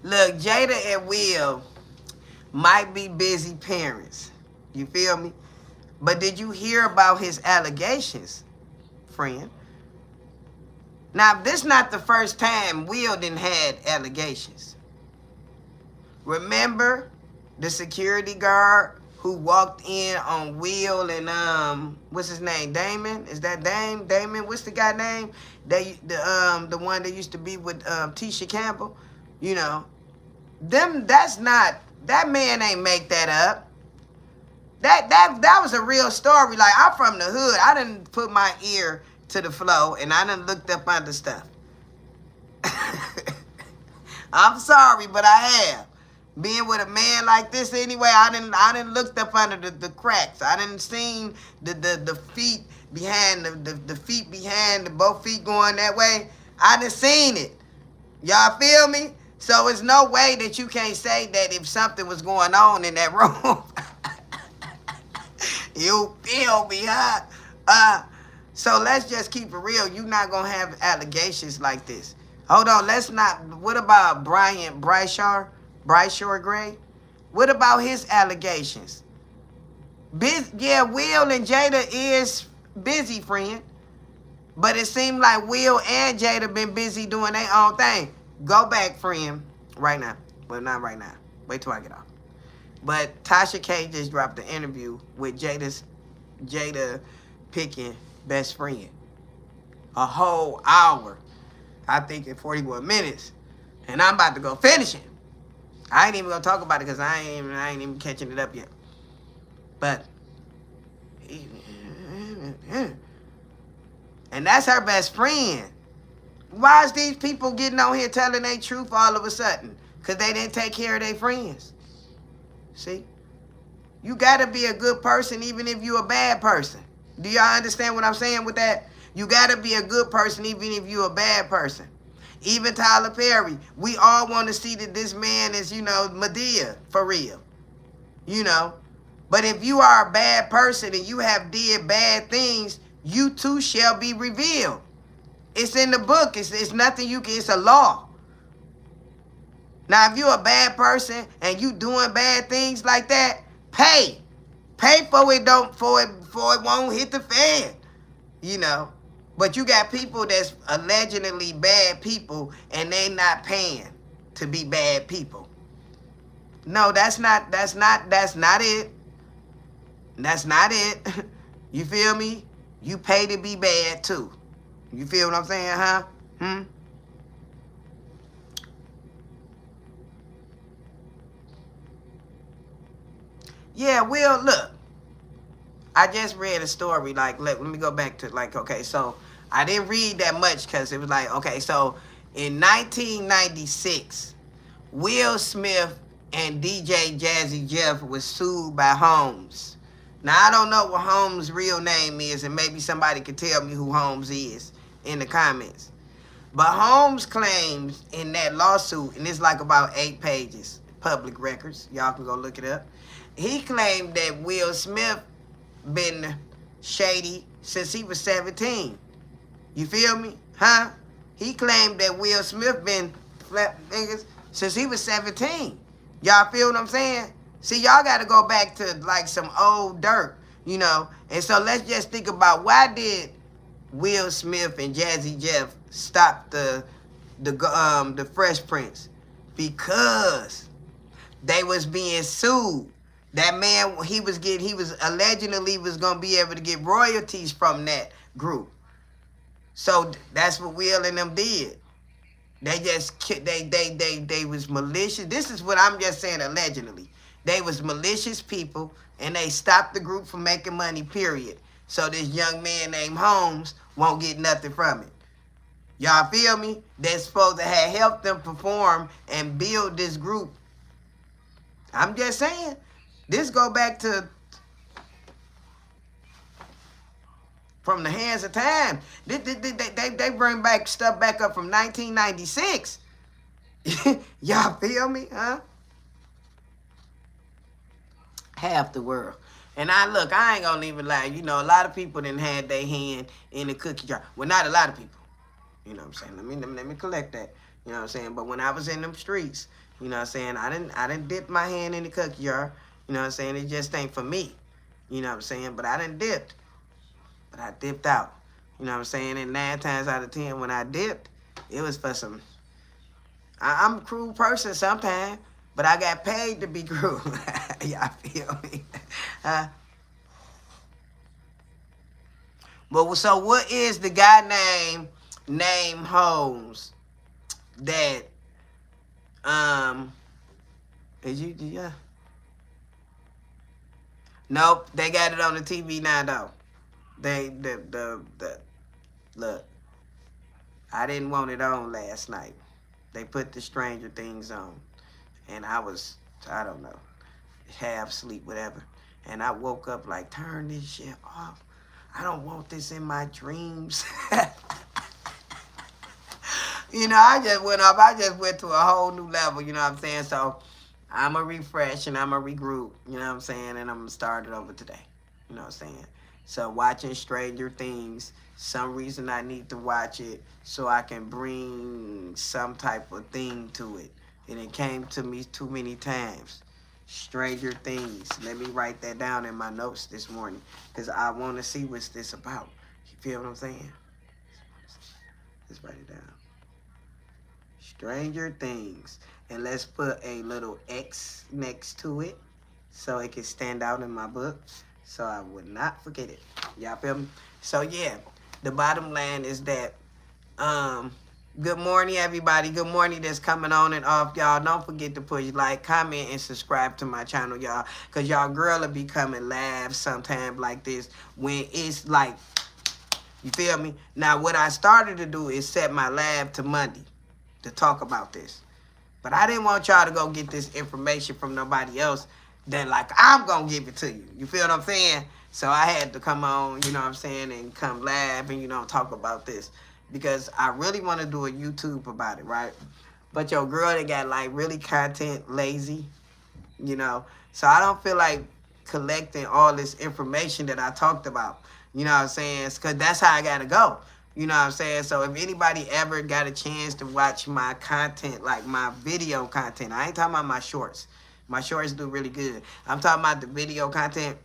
Look, Jada and Will might be busy parents. You feel me? But did you hear about his allegations, friend? Now, this not the first time Will done had allegations. Remember the security guard who walked in on Will and what's his name? Damon? Is that Damon? What's the guy name? The one that used to be with Tisha Campbell. You know, that man ain't make that up. That was a real story. Like, I'm from the hood. I didn't put my ear to the flow and I done looked up under stuff. I'm sorry, but I have. Being with a man like this anyway, I didn't looked up under the cracks. I didn't seen the feet behind the feet behind the both feet going that way. I done seen it. Y'all feel me? So it's no way that you can't say that if something was going on in that room. You feel me, huh? So let's just keep it real. You're not gonna have allegations like this. Hold on, let's not. What about Bryshore Gray? What about his allegations? Yeah, Will and Jada is busy, friend. But it seemed like Will and Jada been busy doing their own thing. Go back, friend, right now. Well, not right now. Wait till I get off. But Tasha K just dropped an interview with Jada Pinkett best friend. A whole hour. I think in 41 minutes. And I'm about to go finish it. I ain't even gonna talk about it because I ain't even catching it up yet. But and that's her best friend. Why is these people getting on here telling their truth all of a sudden? Because they didn't take care of their friends. See? You gotta be a good person even if you're a bad person. Do y'all understand what I'm saying with that? You gotta be a good person even if you're a bad person. Even Tyler Perry, we all want to see that this man is, you know, Medea for real. You know? But if you are a bad person and you have did bad things, you too shall be revealed. It's in the book. It's nothing you can, it's a law. Now, if you're a bad person and you doing bad things like that, pay. Pay for it it won't hit the fan. You know. But you got people that's allegedly bad people and they not paying to be bad people. No, that's not it. That's not it. You feel me? You pay to be bad too. You feel what I'm saying, huh? Yeah, Will, look. I just read a story, like, let me go back to, like, okay, so I didn't read that much because it was like, okay, so in 1996, Will Smith and DJ Jazzy Jeff was sued by Holmes. Now, I don't know what Holmes' real name is, and maybe somebody could tell me who Holmes is in the comments. But Holmes claims in that lawsuit, and it's like about 8 pages, public records. Y'all can go look it up. He claimed that Will Smith been shady since he was 17. You feel me? Huh? He claimed that Will Smith been flat niggas since he was 17. Y'all feel what I'm saying? See, y'all got to go back to like some old dirt, you know? And so let's just think about, why did Will Smith and Jazzy Jeff stop the Fresh Prince? Because they was being sued. That man, he was allegedly was gonna be able to get royalties from that group. So that's what Will and them did. They just they was malicious. This is what I'm just saying, allegedly. They was malicious people, and they stopped the group from making money, period. So this young man named Holmes won't get nothing from it. Y'all feel me? They're supposed to have helped them perform and build this group. I'm just saying. This go back to from the hands of time. They bring back stuff back up from 1996. Y'all feel me, huh? Half the world. And I ain't gonna even lie. You know, a lot of people didn't had their hand in the cookie jar. Well, not a lot of people. You know what I'm saying? Let me collect that. You know what I'm saying? But when I was in them streets, you know what I'm saying, I didn't dip my hand in the cookie jar. You know what I'm saying? It just ain't for me. You know what I'm saying? But I done dipped. But I dipped out. You know what I'm saying? And 9 times out of 10, when I dipped, it was for some... I'm a cruel person sometimes, but I got paid to be cruel. Y'all feel me? But so what is the guy named Holmes that yeah. Nope, they got it on the TV now though. Look, I didn't want it on last night. They put the Stranger Things on, and I don't know, half sleep, whatever. And I woke up like, turn this shit off. I don't want this in my dreams. You know, I just went up. I just went to a whole new level, you know what I'm saying? So I'm going to refresh and I'm going to regroup, you know what I'm saying? And I'm going to start it over today, you know what I'm saying? So watching Stranger Things, some reason I need to watch it so I can bring some type of thing to it. And it came to me too many times. Stranger Things. Let me write that down in my notes this morning because I want to see what's this about. You feel what I'm saying? Let's write it down. Stranger Things. And let's put a little X next to it so it can stand out in my book so I would not forget it. Y'all feel me? So yeah, the bottom line is that good morning, everybody. Good morning that's coming on and off, y'all. Don't forget to push like, comment, and subscribe to my channel, y'all. Because y'all girl will be coming live sometime like this when it's like, you feel me? Now, what I started to do is set my live to Monday to talk about this. But I didn't want y'all to go get this information from nobody else that, like, I'm going to give it to you. You feel what I'm saying? So I had to come on, you know what I'm saying, and come live and, you know, talk about this. Because I really want to do a YouTube about it, right? But your girl, they got, like, really content lazy, you know. So I don't feel like collecting all this information that I talked about. You know what I'm saying? Because that's how I got to go. You know what I'm saying? So if anybody ever got a chance to watch my content, like my video content, I ain't talking about my shorts. My shorts do really good. I'm talking about the video content.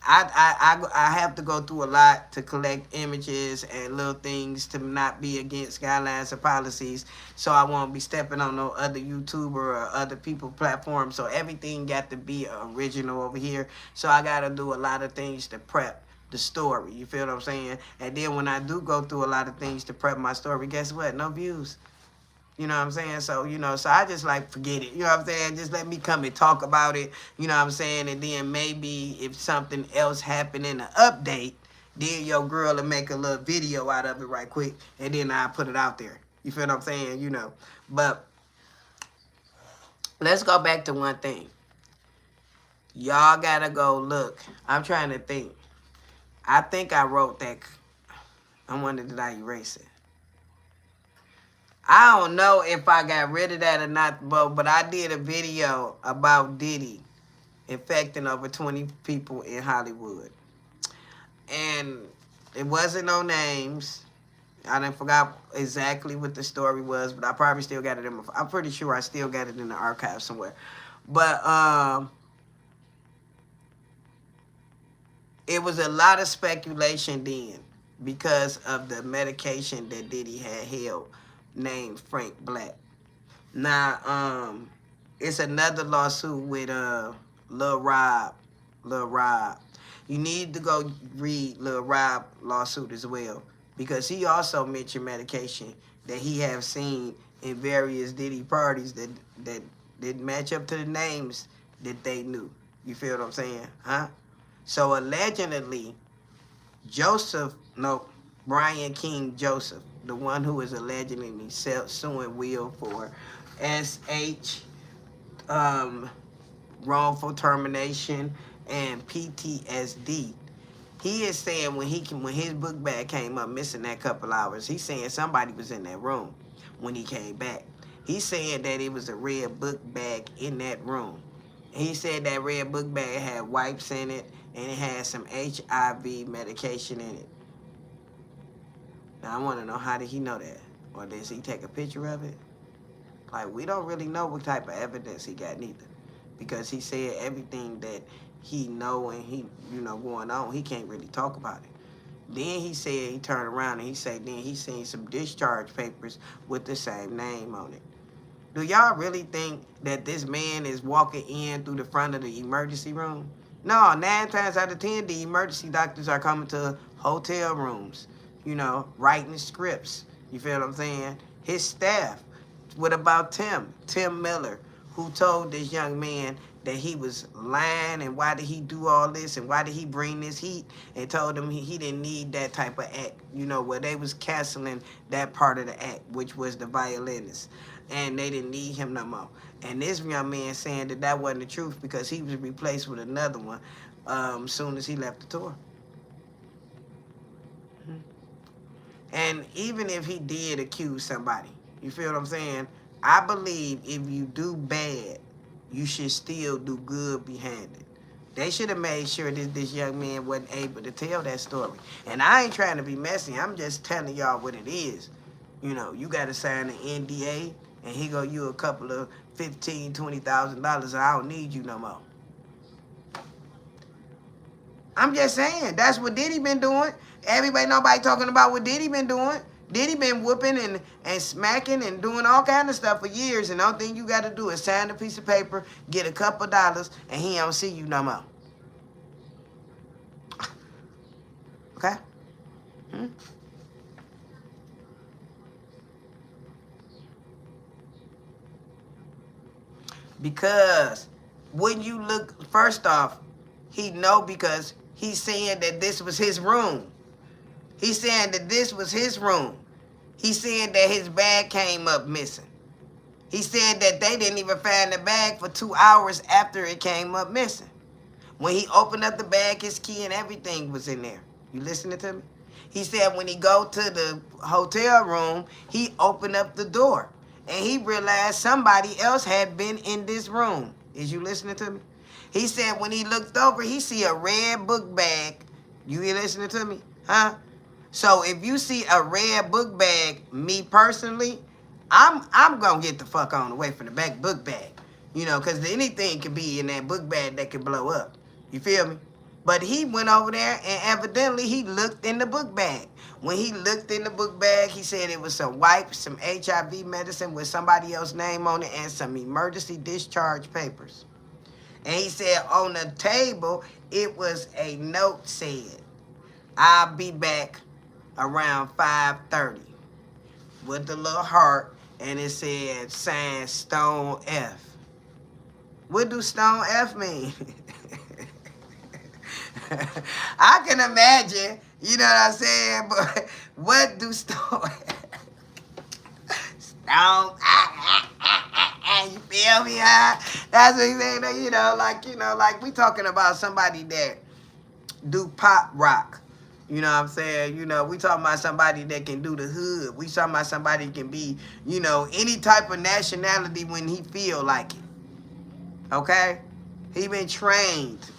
I have to go through a lot to collect images and little things to not be against guidelines or policies. So I won't be stepping on no other YouTuber or other people platforms. So everything got to be original over here. So I got to do a lot of things to prep the story. You feel what I'm saying? And then when I do go through a lot of things to prep my story, guess what? No views. You know what I'm saying? So, you know, so I just like forget it. You know what I'm saying? Just let me come and talk about it. You know what I'm saying? And then maybe if something else happened in the update, then your girl will make a little video out of it right quick. And then I'll put it out there. You feel what I'm saying? You know. But let's go back to one thing. Y'all gotta go look. I'm trying to think. I think I wrote that. I wonder did I erase it? I don't know if I got rid of that or not, but I did a video about Diddy infecting over 20 people in Hollywood. And it wasn't no names. I done forgot exactly what the story was, but I probably still got it in my... I'm pretty sure I still got it in the archive somewhere. But it was a lot of speculation then because of the medication that Diddy had held named Frank Black. Now, it's another lawsuit with Lil Rob. Lil Rob. You need to go read Lil Rob lawsuit as well, because he also mentioned medication that he have seen in various Diddy parties that didn't match up to the names that they knew. You feel what I'm saying? Huh? So allegedly, Brian King Joseph, the one who is allegedly suing Will for SH, wrongful termination, and PTSD. He is saying when his book bag came up missing that couple hours, he's saying somebody was in that room when he came back. He's saying that it was a red book bag in that room. He said that red book bag had wipes in it and it had some HIV medication in it. Now I want to know, how did he know that? Or does he take a picture of it? Like, we don't really know what type of evidence he got neither. Because he said everything that he know and he, going on, he can't really talk about it. Then he said, he turned around and he said then he seen some discharge papers with the same name on it. Do y'all really think that this man is walking in through the front of the emergency room? No, 9 times out of 10, the emergency doctors are coming to hotel rooms, writing scripts. You feel what I'm saying? His staff. What about Tim Miller, who told this young man that he was lying and why did he do all this and why did he bring this heat, and told him he didn't need that type of act, where they was canceling that part of the act, which was the violinist, and they didn't need him no more. And this young man saying that wasn't the truth because he was replaced with another one soon as he left the tour. And even if he did accuse somebody, you feel what I'm saying? I believe if you do bad, you should still do good behind it. They should have made sure that this young man wasn't able to tell that story. And I ain't trying to be messy. I'm just telling y'all what it is. You got to sign an NDA, and he gonna you a couple of $15,000, $20,000, and I don't need you no more. I'm just saying, that's what Diddy been doing. Nobody talking about what Diddy been doing. Diddy been whooping and smacking and doing all kind of stuff for years, and the only thing you got to do is sign a piece of paper, get a couple dollars, and he don't see you no more. Okay? Because when you look, first off, he know because he's saying that this was his room. He's saying that this was his room. He said that his bag came up missing. He said that they didn't even find the bag for 2 hours after it came up missing. When he opened up the bag, his key and everything was in there. You listening to me? He said when he go to the hotel room, he opened up the door. And he realized somebody else had been in this room. Is you listening to me? He said when he looked over, he see a red book bag. You listening to me? Huh? So if you see a red book bag, me personally, I'm gonna get the fuck on away from the back book bag. Because anything could be in that book bag that could blow up. You feel me? But he went over there and evidently he looked in the book bag. When he looked in the book bag, he said it was some wipes, some HIV medicine with somebody else's name on it, and some emergency discharge papers. And he said on the table, it was a note said, "I'll be back around 5:30 with the little heart," and it said signed Stone F. What do Stone F mean? I can imagine, you know what I'm saying, but what do Stone you feel feel me? That's what he said. Like we talking about somebody that do pop rock. You know what I'm saying? We talking about somebody that can do the hood. We talking about somebody that can be, any type of nationality when he feel like it. Okay? He been trained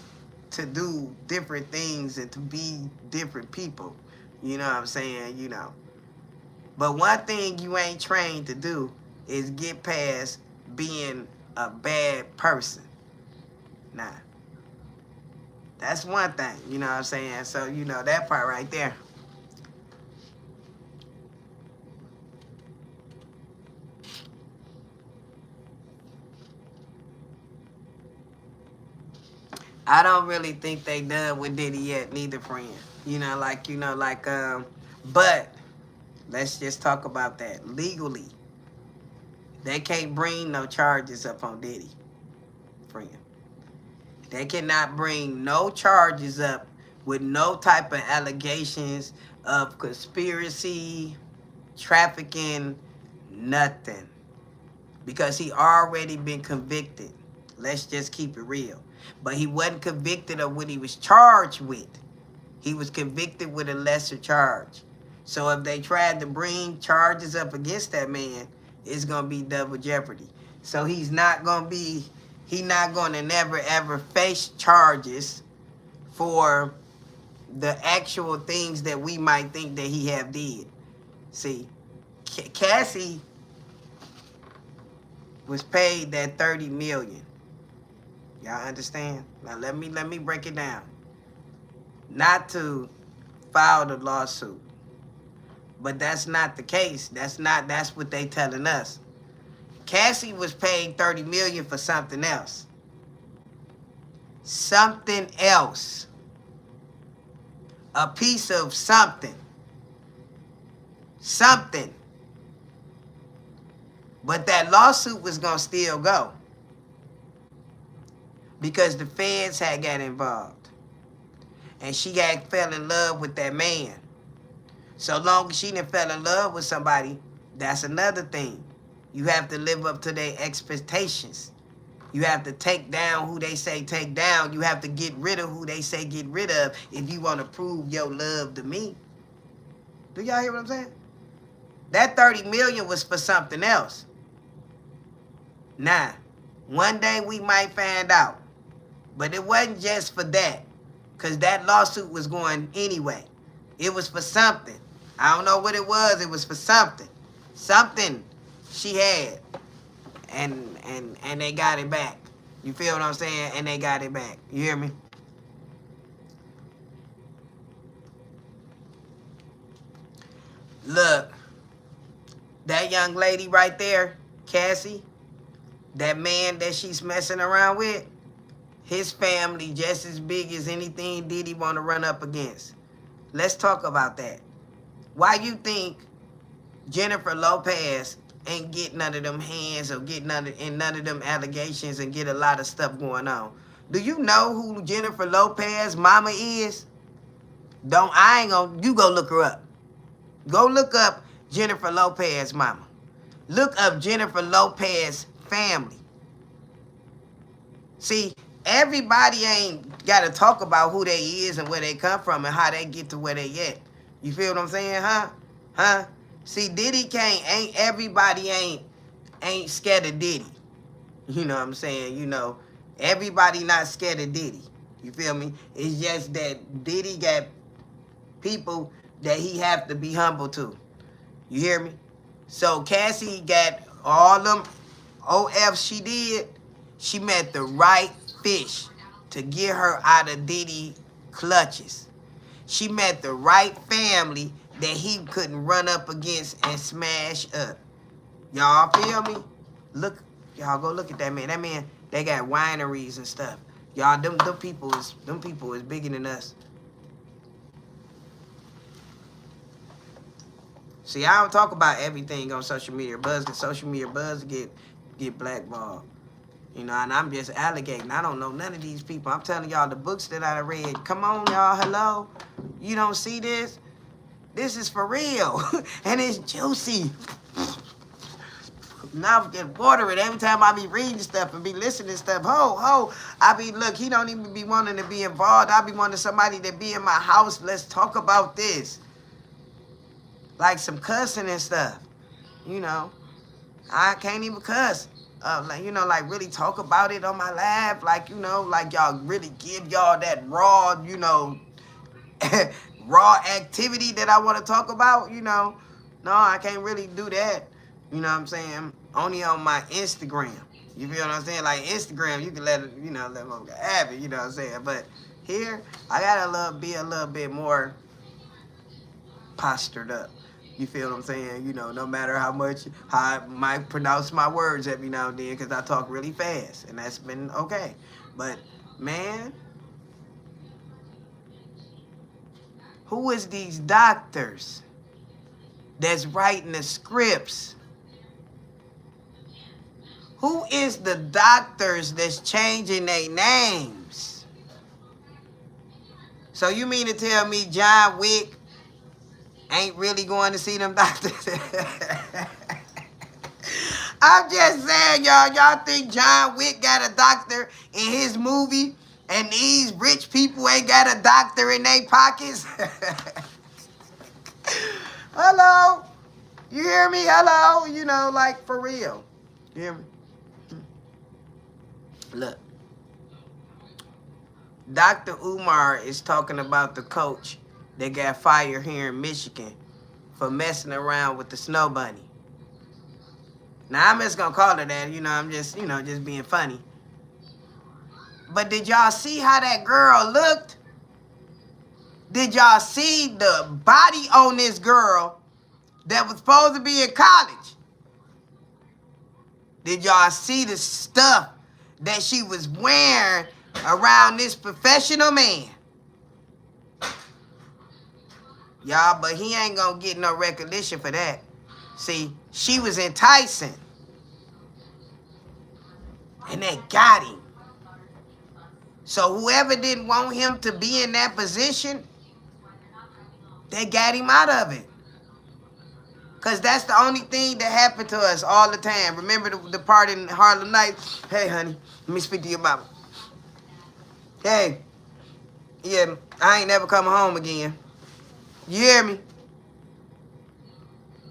to do different things and to be different people. You know what I'm saying? But one thing you ain't trained to do is get past being a bad person. Nah. That's one thing, you know what I'm saying? So, that part right there. I don't really think they done with Diddy yet, neither, friend. But let's just talk about that. Legally, they can't bring no charges up on Diddy, friend. They cannot bring no charges up with no type of allegations of conspiracy, trafficking, nothing. Because he already been convicted. Let's just keep it real. But he wasn't convicted of what he was charged with. He was convicted with a lesser charge. So if they tried to bring charges up against that man, it's going to be double jeopardy. So he's not going to never ever face charges for the actual things that we might think that he have did. See, Cassie was paid that $30 million. Y'all understand? Now let me break it down. Not to file the lawsuit. But that's not the case. That's what they telling us. Cassie was paid $30 million for something else. Something else. A piece of something. Something. But that lawsuit was going to still go. Because the feds had got involved. And she fell in love with that man. So long as she didn't fell in love with somebody, that's another thing. You have to live up to their expectations. You have to take down who they say take down. You have to get rid of who they say get rid of if you want to prove your love to me. Do y'all hear what I'm saying? That $30 million was for something else. Nah, one day we might find out. But it wasn't just for that. Because that lawsuit was going anyway. It was for something. I don't know what it was. It was for something. Something she had. And they got it back. You feel what I'm saying? And they got it back. You hear me? Look. That young lady right there, Cassie, that man that she's messing around with, his family just as big as anything Diddy want to run up against. Let's talk about that. Why you think Jennifer Lopez ain't get none of them hands or get none of them allegations and get a lot of stuff going on? Do you know who Jennifer Lopez mama is? You go look her up. Go look up Jennifer Lopez mama. Look up Jennifer Lopez family. See, everybody ain't got to talk about who they is and where they come from and how they get to where they at. You feel what I'm saying, huh? See, Diddy everybody ain't scared of Diddy. You know what I'm saying? Everybody not scared of Diddy. You feel me? It's just that Diddy got people that he have to be humble to. You hear me? So Cassie got all them OFs she did. She met the right fish to get her out of Diddy clutches. She met the right family that he couldn't run up against and smash up. Y'all feel me? Look, y'all go look at that man. That man, they got wineries and stuff. Y'all, them people is bigger than us. See, I don't talk about everything on social media. Social media buzz get blackballed. And I'm just alligating. I don't know none of these people. I'm telling y'all the books that I read. Come on, y'all. Hello? You don't see this? This is for real. And it's juicy. Mouth get watering every time I be reading stuff and be listening to stuff. I be, look, he don't even be wanting to be involved. I be wanting somebody to be in my house. Let's talk about this. Like some cussing and stuff. You know, I can't even cuss. Like, you know, like really talk about it on my live. Like, you know, like y'all really give y'all that raw, you know, raw activity that I want to talk about, you know. No, I can't really do that. You know what I'm saying? Only on my Instagram. You feel what I'm saying? Like Instagram, you can let it, you know, let them have it, you know what I'm saying? But here, I gotta be a little bit more postured up. You feel what I'm saying? You know, no matter how I might pronounce my words every now and then, because I talk really fast, and that's been okay. But, man, who is these doctors that's writing the scripts? Who is the doctors that's changing their names? So you mean to tell me John Wick ain't really going to see them doctors? I'm just saying, y'all. Y'all think John Wick got a doctor in his movie and these rich people ain't got a doctor in their pockets? Hello? You hear me? Hello? You know, like for real. You hear me? Look. Dr. Umar is talking about the coach that got fired here in Michigan for messing around with the snow bunny. Now, I'm just going to call it that. You know, I'm just, you know, just being funny. But did y'all see how that girl looked? Did y'all see the body on this girl that was supposed to be in college? Did y'all see the stuff that she was wearing around this professional man? Y'all, but he ain't gonna get no recognition for that. See, she was enticing. And they got him. So whoever didn't want him to be in that position, they got him out of it. Because that's the only thing that happened to us all the time. Remember the part in Harlem Nights? Hey, honey, let me speak to your mama. Hey, yeah, I ain't never coming home again. You hear me?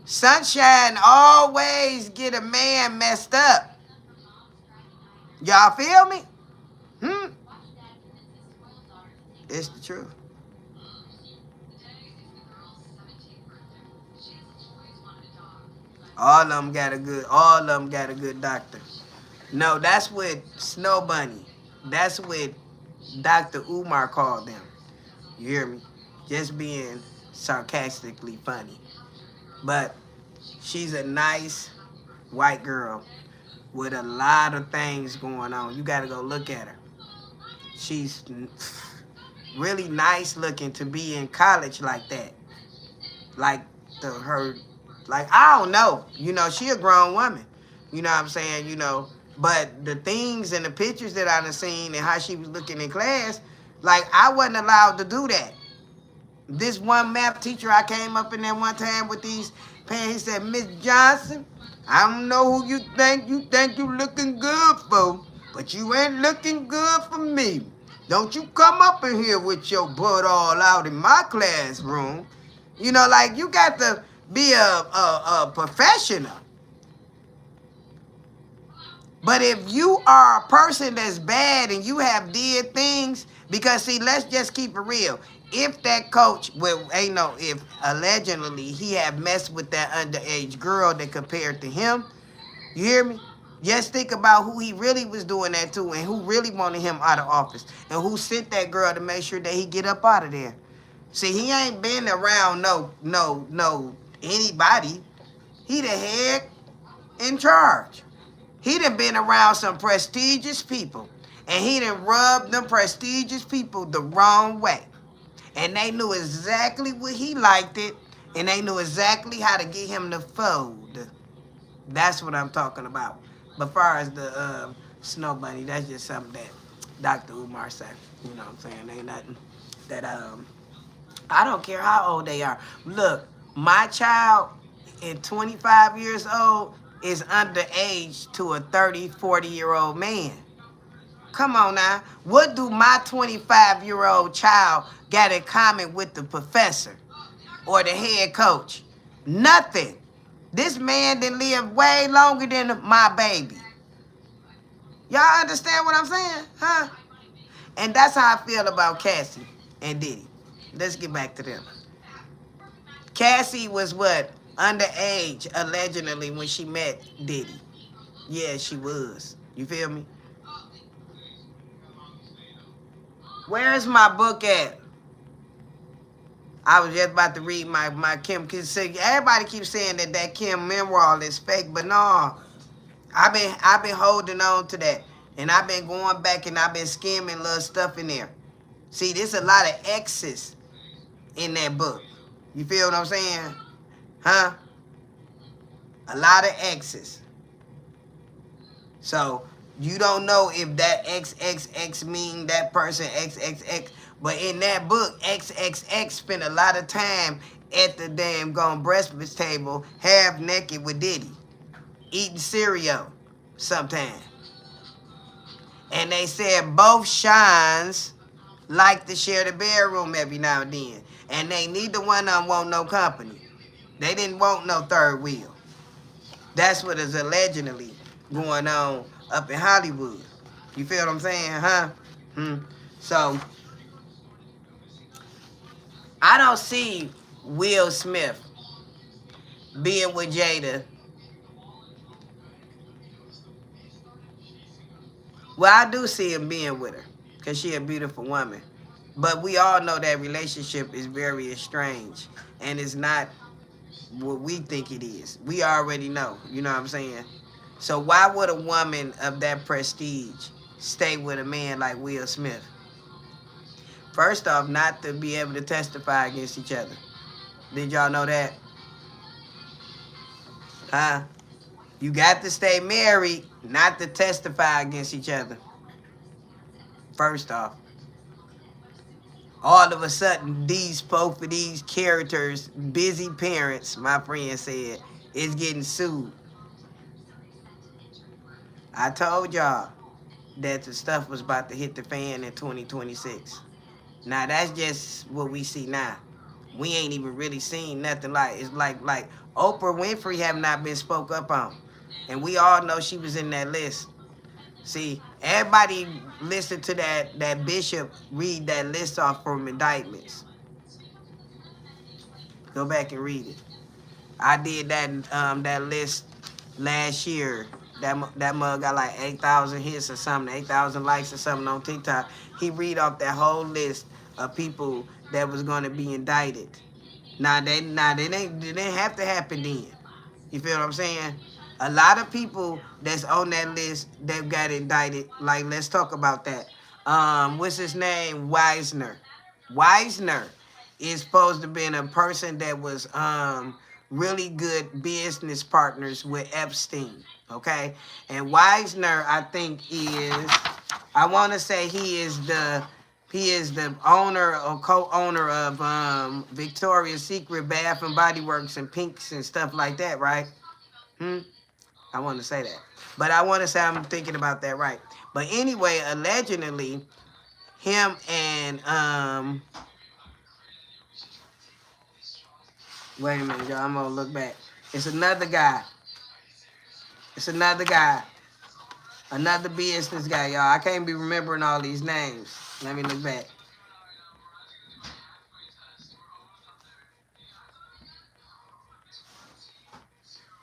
Sunshine always get a man messed up. Y'all feel me? It's the truth. All of them got a good doctor. No, that's what Snow Bunny. That's what Dr. Umar called them. You hear me? Just being sarcastically funny. But she's a nice white girl with a lot of things going on. You gotta go look at her. She's really nice looking to be in college like that. Like I don't know. You know, she a grown woman. You know what I'm saying? You know, but the things and the pictures that I done seen and how she was looking in class, like I wasn't allowed to do that. This one math teacher, I came up in there one time with these pants. He said, Miss Johnson, I don't know who you think you looking good for, but you ain't looking good for me. Don't you come up in here with your butt all out in my classroom. You know, like you got to be a professional. But if you are a person that's bad and you have did things, because see, let's just keep it real. If that coach, if allegedly he had messed with that underage girl that compared to him, you hear me? Just think about who he really was doing that to and who really wanted him out of office and who sent that girl to make sure that he get up out of there. See, he ain't been around no anybody. He the head in charge. He done been around some prestigious people, and he done rubbed them prestigious people the wrong way. And they knew exactly what he liked it, and they knew exactly how to get him to fold. That's what I'm talking about. But as far as the Snow Bunny, that's just something that Dr. Umar said. You know what I'm saying? Ain't nothing that, I don't care how old they are. Look, my child at 25 years old is underage to a 30, 40-year-old man. Come on now. What do my 25-year-old child got in common with the professor or the head coach? Nothing. This man done lived way longer than my baby. Y'all understand what I'm saying? Huh? And that's how I feel about Cassie and Diddy. Let's get back to them. Cassie was what? Underage, allegedly, when she met Diddy. Yeah, she was. You feel me? Where's my book at? I was just about to read my Kim. Cause everybody keeps saying that Kim memoir is fake, but no. I've been holding on to that. And I've been going back and I've been skimming little stuff in there. See, there's a lot of X's in that book. You feel what I'm saying? Huh? A lot of X's. So you don't know if that XXX mean that person XXX. But in that book, XXX spent a lot of time at the damn gone breakfast table, half naked with Diddy, eating cereal sometime. And they said both shines like to share the bedroom every now and then. And they neither one of them want no company. They didn't want no third wheel. That's what is allegedly going on up in Hollywood. You feel what I'm saying, huh? So, I don't see Will Smith being with Jada. Well, I do see him being with her because she a beautiful woman. But we all know that relationship is very estranged and it's not what we think it is. We already know, you know what I'm saying? So why would a woman of that prestige stay with a man like Will Smith? First off, not to be able to testify against each other. Did y'all know that? Huh? You got to stay married, not to testify against each other. First off. All of a sudden, both of these characters, busy parents, my friend said, is getting sued. I told y'all that the stuff was about to hit the fan in 2026. Now, that's just what we see now. We ain't even really seen nothing like, it's like Oprah Winfrey have not been spoke up on. And we all know she was in that list. See, everybody listen to that bishop read that list off from indictments. Go back and read it. I did that list last year. That mug got like 8,000 hits or something, 8,000 likes or something on TikTok. He read off that whole list of people that was going to be indicted. Now they didn't have to happen then. You feel what I'm saying? A lot of people that's on that list that got indicted. Like, let's talk about that. What's his name? Wisner. Wisner is supposed to be a person that was really good business partners with Epstein. Okay, and Wisner, I think I want to say he is the owner or co-owner of Victoria's Secret Bath and Body Works and Pinks and stuff like that, right? I want to say that. But I want to say I'm thinking about that right. But anyway, allegedly, him and, wait a minute, y'all. I'm going to look back. It's another guy. Another business guy, y'all. I can't be remembering all these names. Let me look back.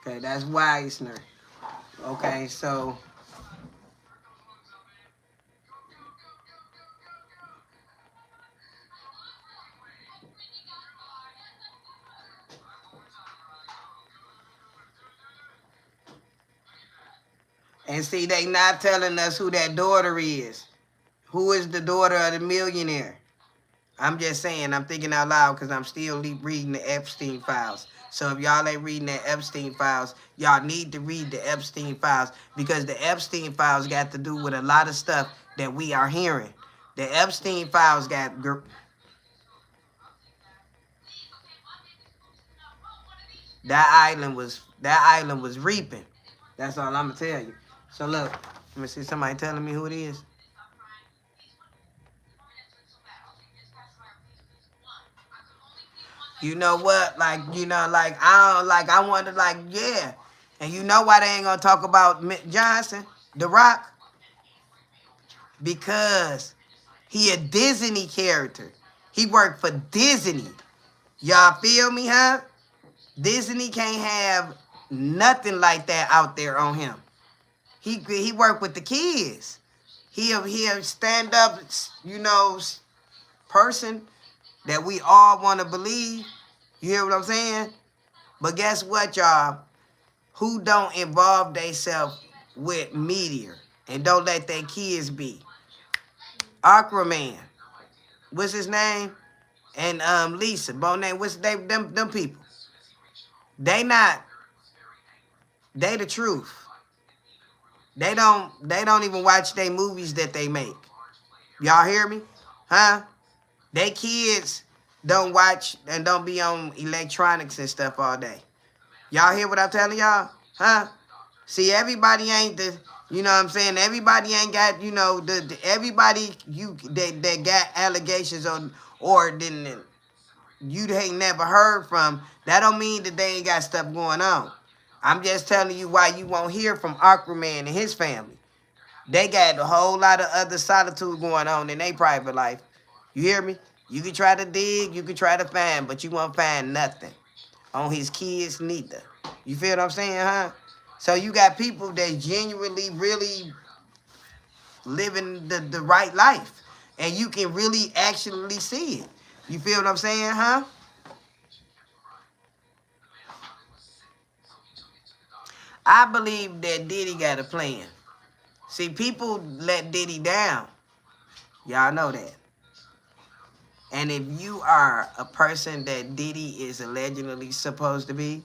Okay, that's Wisner. Okay, so and see, they not telling us who that daughter is. Who is the daughter of the millionaire? I'm just saying, I'm thinking out loud because I'm still reading the Epstein files. So if y'all ain't reading the Epstein files, y'all need to read the Epstein files because the Epstein files got to do with a lot of stuff that we are hearing. The Epstein files got... That island was reaping. That's all I'm gonna tell you. So look, let me see somebody telling me who it is. You know what? Like, I wonder, like, yeah. And you know why they ain't gonna talk about Mick Johnson, The Rock? Because he a Disney character. He worked for Disney. Y'all feel me, huh? Disney can't have nothing like that out there on him. He worked with the kids. He a stand up, person that we all want to believe. You hear what I'm saying? But guess what, y'all? Who don't involve themselves with media and don't let their kids be? Aquaman. What's his name? And Lisa Bonet. What's them people? They not. They the truth. They don't even watch their movies that they make. Y'all hear me? Huh? They kids don't watch and don't be on electronics and stuff all day. Y'all hear what I'm telling y'all? Huh? See, everybody ain't you know what I'm saying? Everybody ain't got, everybody that got allegations on or didn't you ain't never heard from, that don't mean that they ain't got stuff going on. I'm just telling you why you won't hear from Aquaman and his family. They got a whole lot of other solitude going on in their private life. You hear me? You can try to dig, you can try to find, but you won't find nothing on his kids neither. You feel what I'm saying, huh? So you got people that genuinely really living the right life. And you can really actually see it. You feel what I'm saying, huh? I believe that Diddy got a plan. See, people let Diddy down. Y'all know that. And if you are a person that Diddy is allegedly supposed to be,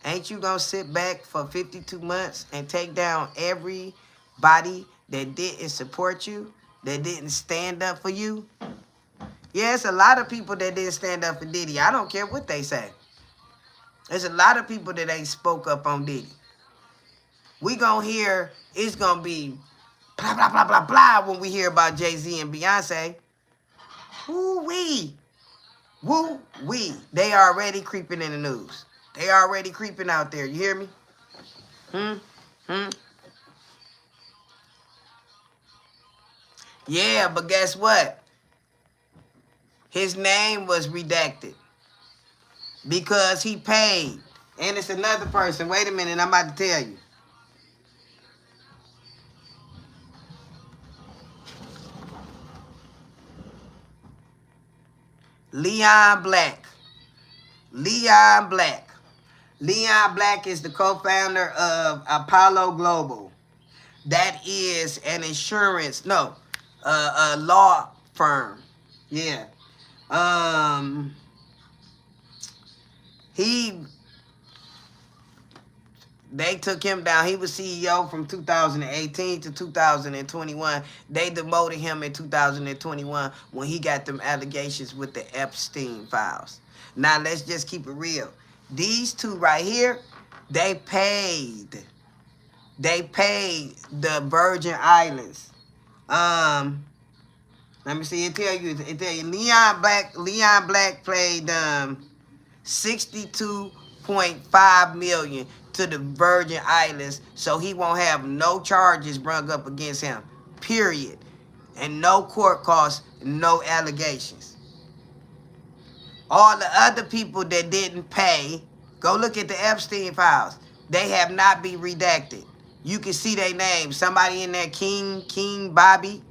ain't you gonna sit back for 52 months and take down everybody that didn't support you, that didn't stand up for you? Yeah, it's a lot of people that didn't stand up for Diddy. I don't care what they say. There's a lot of people that ain't spoke up on Diddy. We gonna hear, it's gonna be blah, blah, blah, blah, blah when we hear about Jay-Z and Beyonce. Woo-wee. Woo-wee. They already creeping in the news. They already creeping out there. You hear me? Hmm? Yeah, but guess what? His name was redacted because he paid. And it's another person. Wait a minute, I'm about to tell you. Leon Black. Leon Black. Leon Black is the co-founder of Apollo Global. That is an insurance, no, a law firm. Yeah. They took him down. He was CEO from 2018 to 2021. They demoted him in 2021 when he got them allegations with the Epstein files. Now, let's just keep it real. These two right here, they paid the Virgin Islands. Let me see. It tell you Leon Black played 62.5 million to the Virgin Islands, so he won't have no charges brought up against him. Period. And no court costs, no allegations. All the other people that didn't pay, go look at the Epstein files. They have not been redacted. You can see their names. Somebody in there, King Bobby.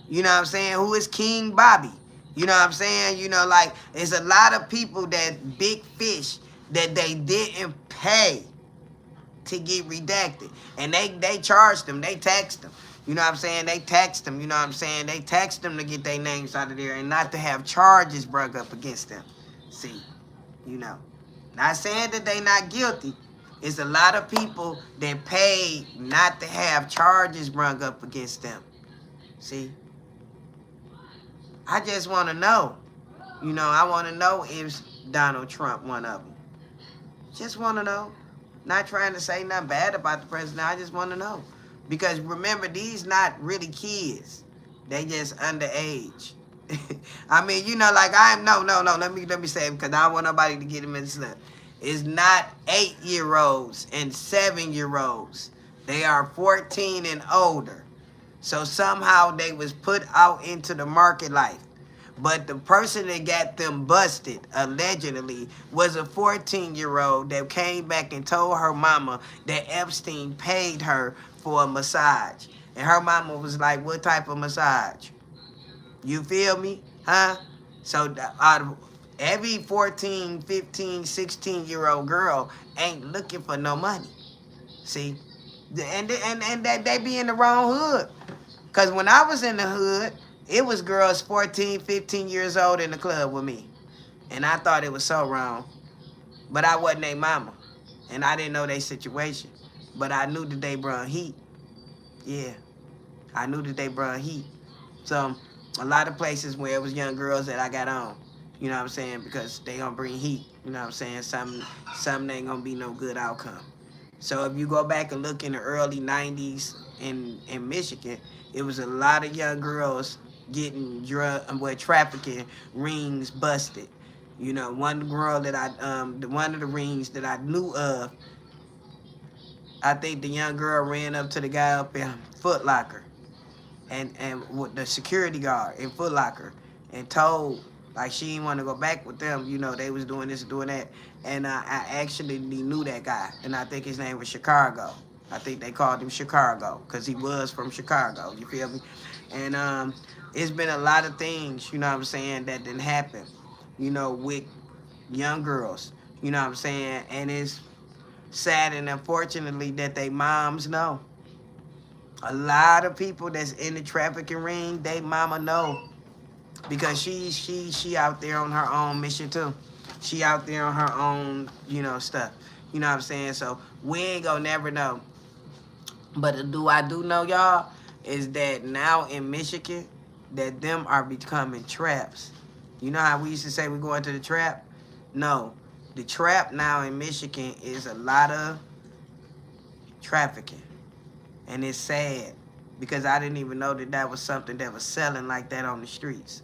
You know what I'm saying? Who is King Bobby? You know what I'm saying? There's a lot of people that big fish that they didn't pay to get redacted. And they charged them. They taxed them. You know what I'm saying? They taxed them. You know what I'm saying? They taxed them to get their names out of there and not to have charges brought up against them. See, not saying that they not guilty. It's a lot of people that paid not to have charges brought up against them. See? I just want to know. I want to know if Donald Trump one of them. Just want to know. Not trying to say nothing bad about the president. I just want to know. Because remember, these not really kids. They just underage. I mean, you know, like no. Let me say it because I don't want nobody to get him mixed up. It's not 8-year-olds and 7-year-olds. They are 14 and older. So somehow they was put out into the market life. But the person that got them busted, allegedly, was a 14-year-old that came back and told her mama that Epstein paid her for a massage. And her mama was like, what type of massage? You feel me? Huh? So every 14, 15, 16-year-old girl ain't looking for no money. See? And that they be in the wrong hood. Because when I was in the hood, it was girls 14, 15 years old in the club with me. And I thought it was so wrong. But I wasn't their mama. And I didn't know their situation. But I knew that they brought heat. Yeah. I knew that they brought heat. So, a lot of places where it was young girls that I got on. You know what I'm saying? Because they gonna bring heat. You know what I'm saying? Something ain't gonna be no good outcome. So if you go back and look in the early 90s in Michigan, it was a lot of young girls getting trafficking rings busted. You know, one girl that one of the rings that I knew of, I think the young girl ran up to the guy up in Foot Locker and with the security guard in Foot Locker and told, like, she didn't want to go back with them. You know, they was doing this and doing that. And I actually knew that guy. And I think his name was Chicago. I think they called him Chicago because he was from Chicago. You feel me? And it's been a lot of things, you know what I'm saying, that didn't happen, you know, with young girls. You know what I'm saying? And it's sad and unfortunately that they moms know. A lot of people that's in the trafficking ring, they mama know. Because she out there on her own mission too. She out there on her own, you know, stuff. You know what I'm saying? So we ain't gonna never know. But I do know, y'all, is that now in Michigan, that them are becoming traps. You know how we used to say we going to the trap? No. The trap now in Michigan is a lot of trafficking. And it's sad. Because I didn't even know that that was something that was selling like that on the streets.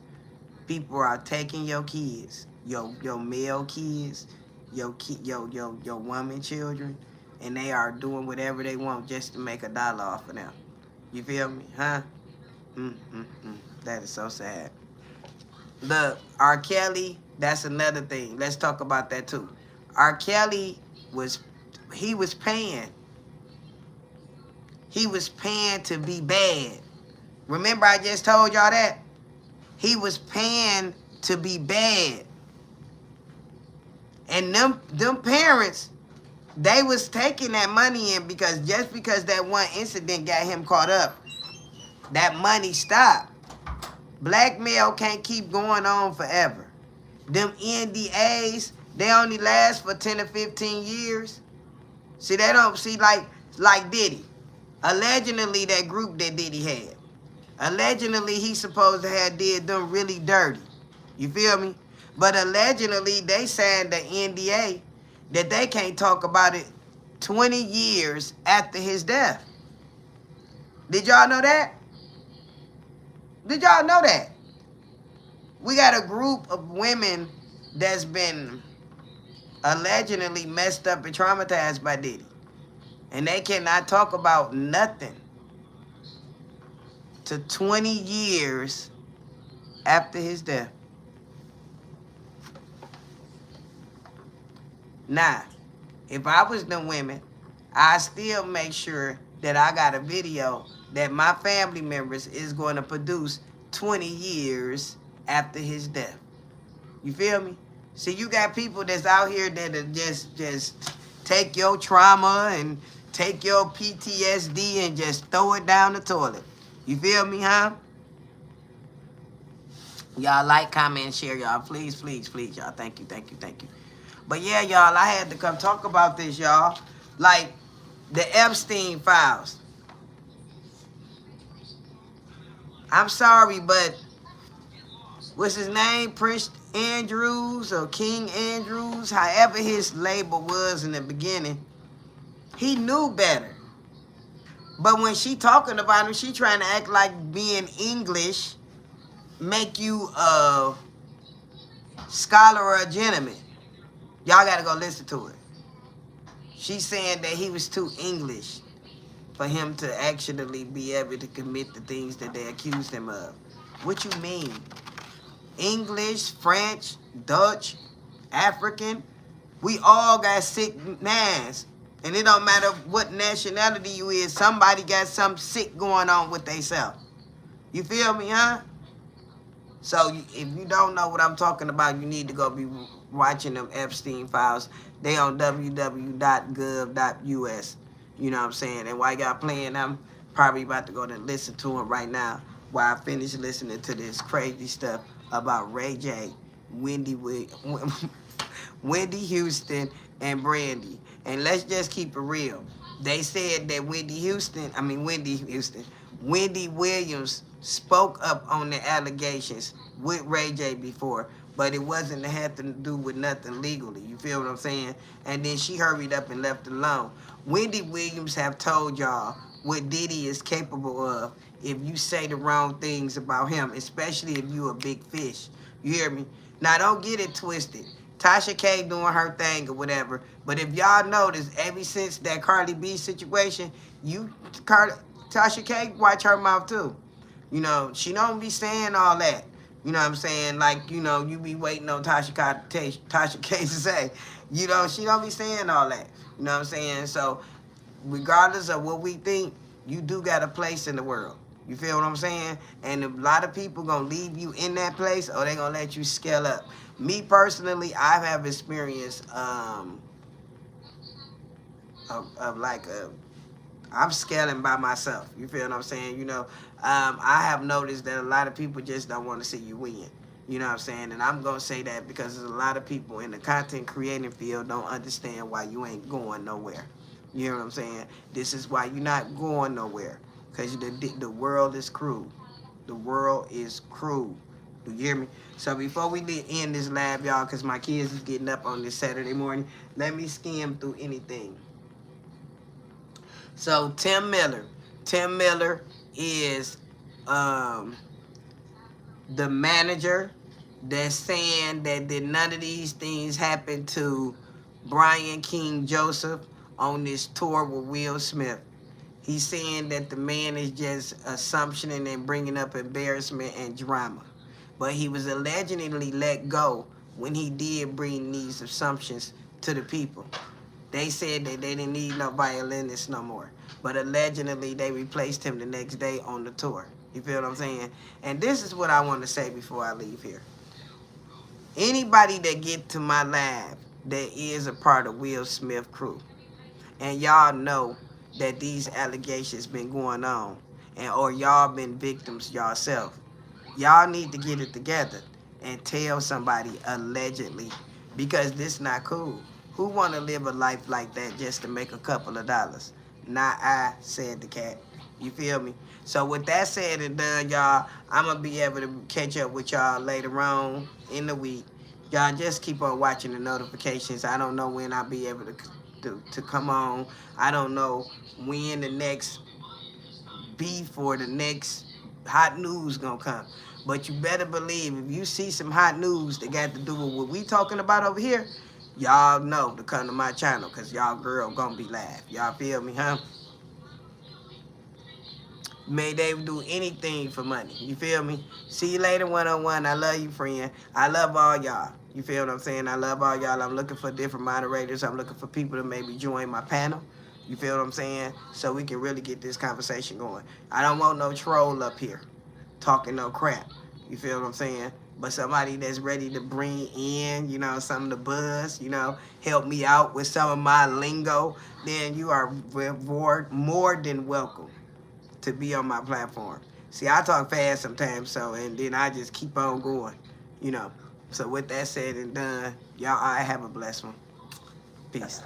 People are taking your kids, your male kids, your woman children, and they are doing whatever they want just to make $1 off of them. You feel me? Huh? That is so sad. Look, R. Kelly, that's another thing. Let's talk about that too. R. Kelly was paying. He was paying to be bad. Remember I just told y'all that? He was paying to be bad. And them parents, they was taking that money in because just because that one incident got him caught up, that money stopped. Blackmail can't keep going on forever. Them NDAs, they only last for 10 or 15 years. See, they don't see like Diddy. Allegedly, that group that Diddy had. Allegedly, he supposed to have did them really dirty. You feel me? But allegedly, they signed the NDA that they can't talk about it 20 years after his death. Did y'all know that? Did y'all know that? We got a group of women that's been allegedly messed up and traumatized by Diddy. And they cannot talk about nothing to 20 years after his death. Now, if I was them women, I still make sure that I got a video that my family members is going to produce 20 years after his death. You feel me? See, you got people that's out here that just take your trauma and take your PTSD and just throw it down the toilet. You feel me, huh? Y'all like, comment, and share, y'all. Please, please, please, y'all. Thank you, thank you, thank you. But yeah, y'all, I had to come talk about this, y'all. Like, the Epstein files. I'm sorry, but what's his name? Prince Andrews or King Andrews, however his label was in the beginning. He knew better. But when she talking about him, she trying to act like being English make you a scholar or a gentleman. Y'all gotta go listen to it. She's saying that he was too English for him to actually be able to commit the things that they accused him of. What you mean? English, French, Dutch, African, we all got sick minds. And it don't matter what nationality you is, somebody got something sick going on with theyself. You feel me, huh? So if you don't know what I'm talking about, you need to go be watching them Epstein files. They on www.gov.us. You know what I'm saying? And while y'all playing, I'm probably about to go to listen to them right now while I finish listening to this crazy stuff about Ray J, Wendy Houston, and Brandy. And let's just keep it real. They said that Wendy Williams spoke up on the allegations with Ray J before, but it wasn't had to do with nothing legally. You feel what I'm saying? And then she hurried up and left it alone. Wendy Williams have told y'all what Diddy is capable of if you say the wrong things about him, especially if you a big fish. You hear me? Now, don't get it twisted. Tasha K doing her thing or whatever, but if y'all notice, ever since that Cardi B situation, Tasha K watch her mouth too. You know, she don't be saying all that. You know what I'm saying? Like, you know, you be waiting on Tasha K to say. You know, she don't be saying all that. You know what I'm saying? So, regardless of what we think, you do got a place in the world. You feel what I'm saying? And a lot of people gonna leave you in that place, or they gonna let you scale up. Me personally, I have experience I'm scaling by myself. You feel what I'm saying? You know, I have noticed that a lot of people just don't want to see you win. You know what I'm saying? And I'm going to say that because there's a lot of people in the content creating field don't understand why you ain't going nowhere. You hear what I'm saying? This is why you're not going nowhere. Because the world is cruel. The world is cruel. Do you hear me? So before we end this lab, y'all, because my kids is getting up on this Saturday morning, let me skim through anything. So Tim Miller is the manager that's saying that did none of these things happen to Brian King Joseph on this tour with Will Smith. He's saying that the man is just assumptioning and bringing up embarrassment and drama. But he was allegedly let go when he did bring these assumptions to the people. They said that they didn't need no violinist no more. But allegedly, they replaced him the next day on the tour. You feel what I'm saying? And this is what I want to say before I leave here. Anybody that get to my lab that is a part of Will Smith crew, and y'all know that these allegations been going on, or y'all been victims yourself, y'all need to get it together and tell somebody allegedly, because this not cool. Who want to live a life like that just to make a couple of dollars? Not I, said the cat. You feel me? So with that said and done, y'all, I'm going to be able to catch up with y'all later on in the week. Y'all just keep on watching the notifications. I don't know when I'll be able to come on. I don't know when the next beef or the next hot news gonna come. But you better believe if you see some hot news that got to do with what we talking about over here, y'all know to come to my channel, because y'all girl gonna be live. Y'all feel me, huh? May they do anything for money. You feel me? See you later, one-on-one. I love you, friend. I love all y'all. You feel what I'm saying? I love all y'all. I'm looking for different moderators. I'm looking for people to maybe join my panel. You feel what I'm saying? So we can really get this conversation going. I don't want no troll up here talking no crap. You feel what I'm saying? But somebody that's ready to bring in, you know, some of the buzz, you know, help me out with some of my lingo, then you are more than welcome to be on my platform. See, I talk fast sometimes, so, and then I just keep on going, you know. So with that said and done, y'all, I have a blessed one. Peace.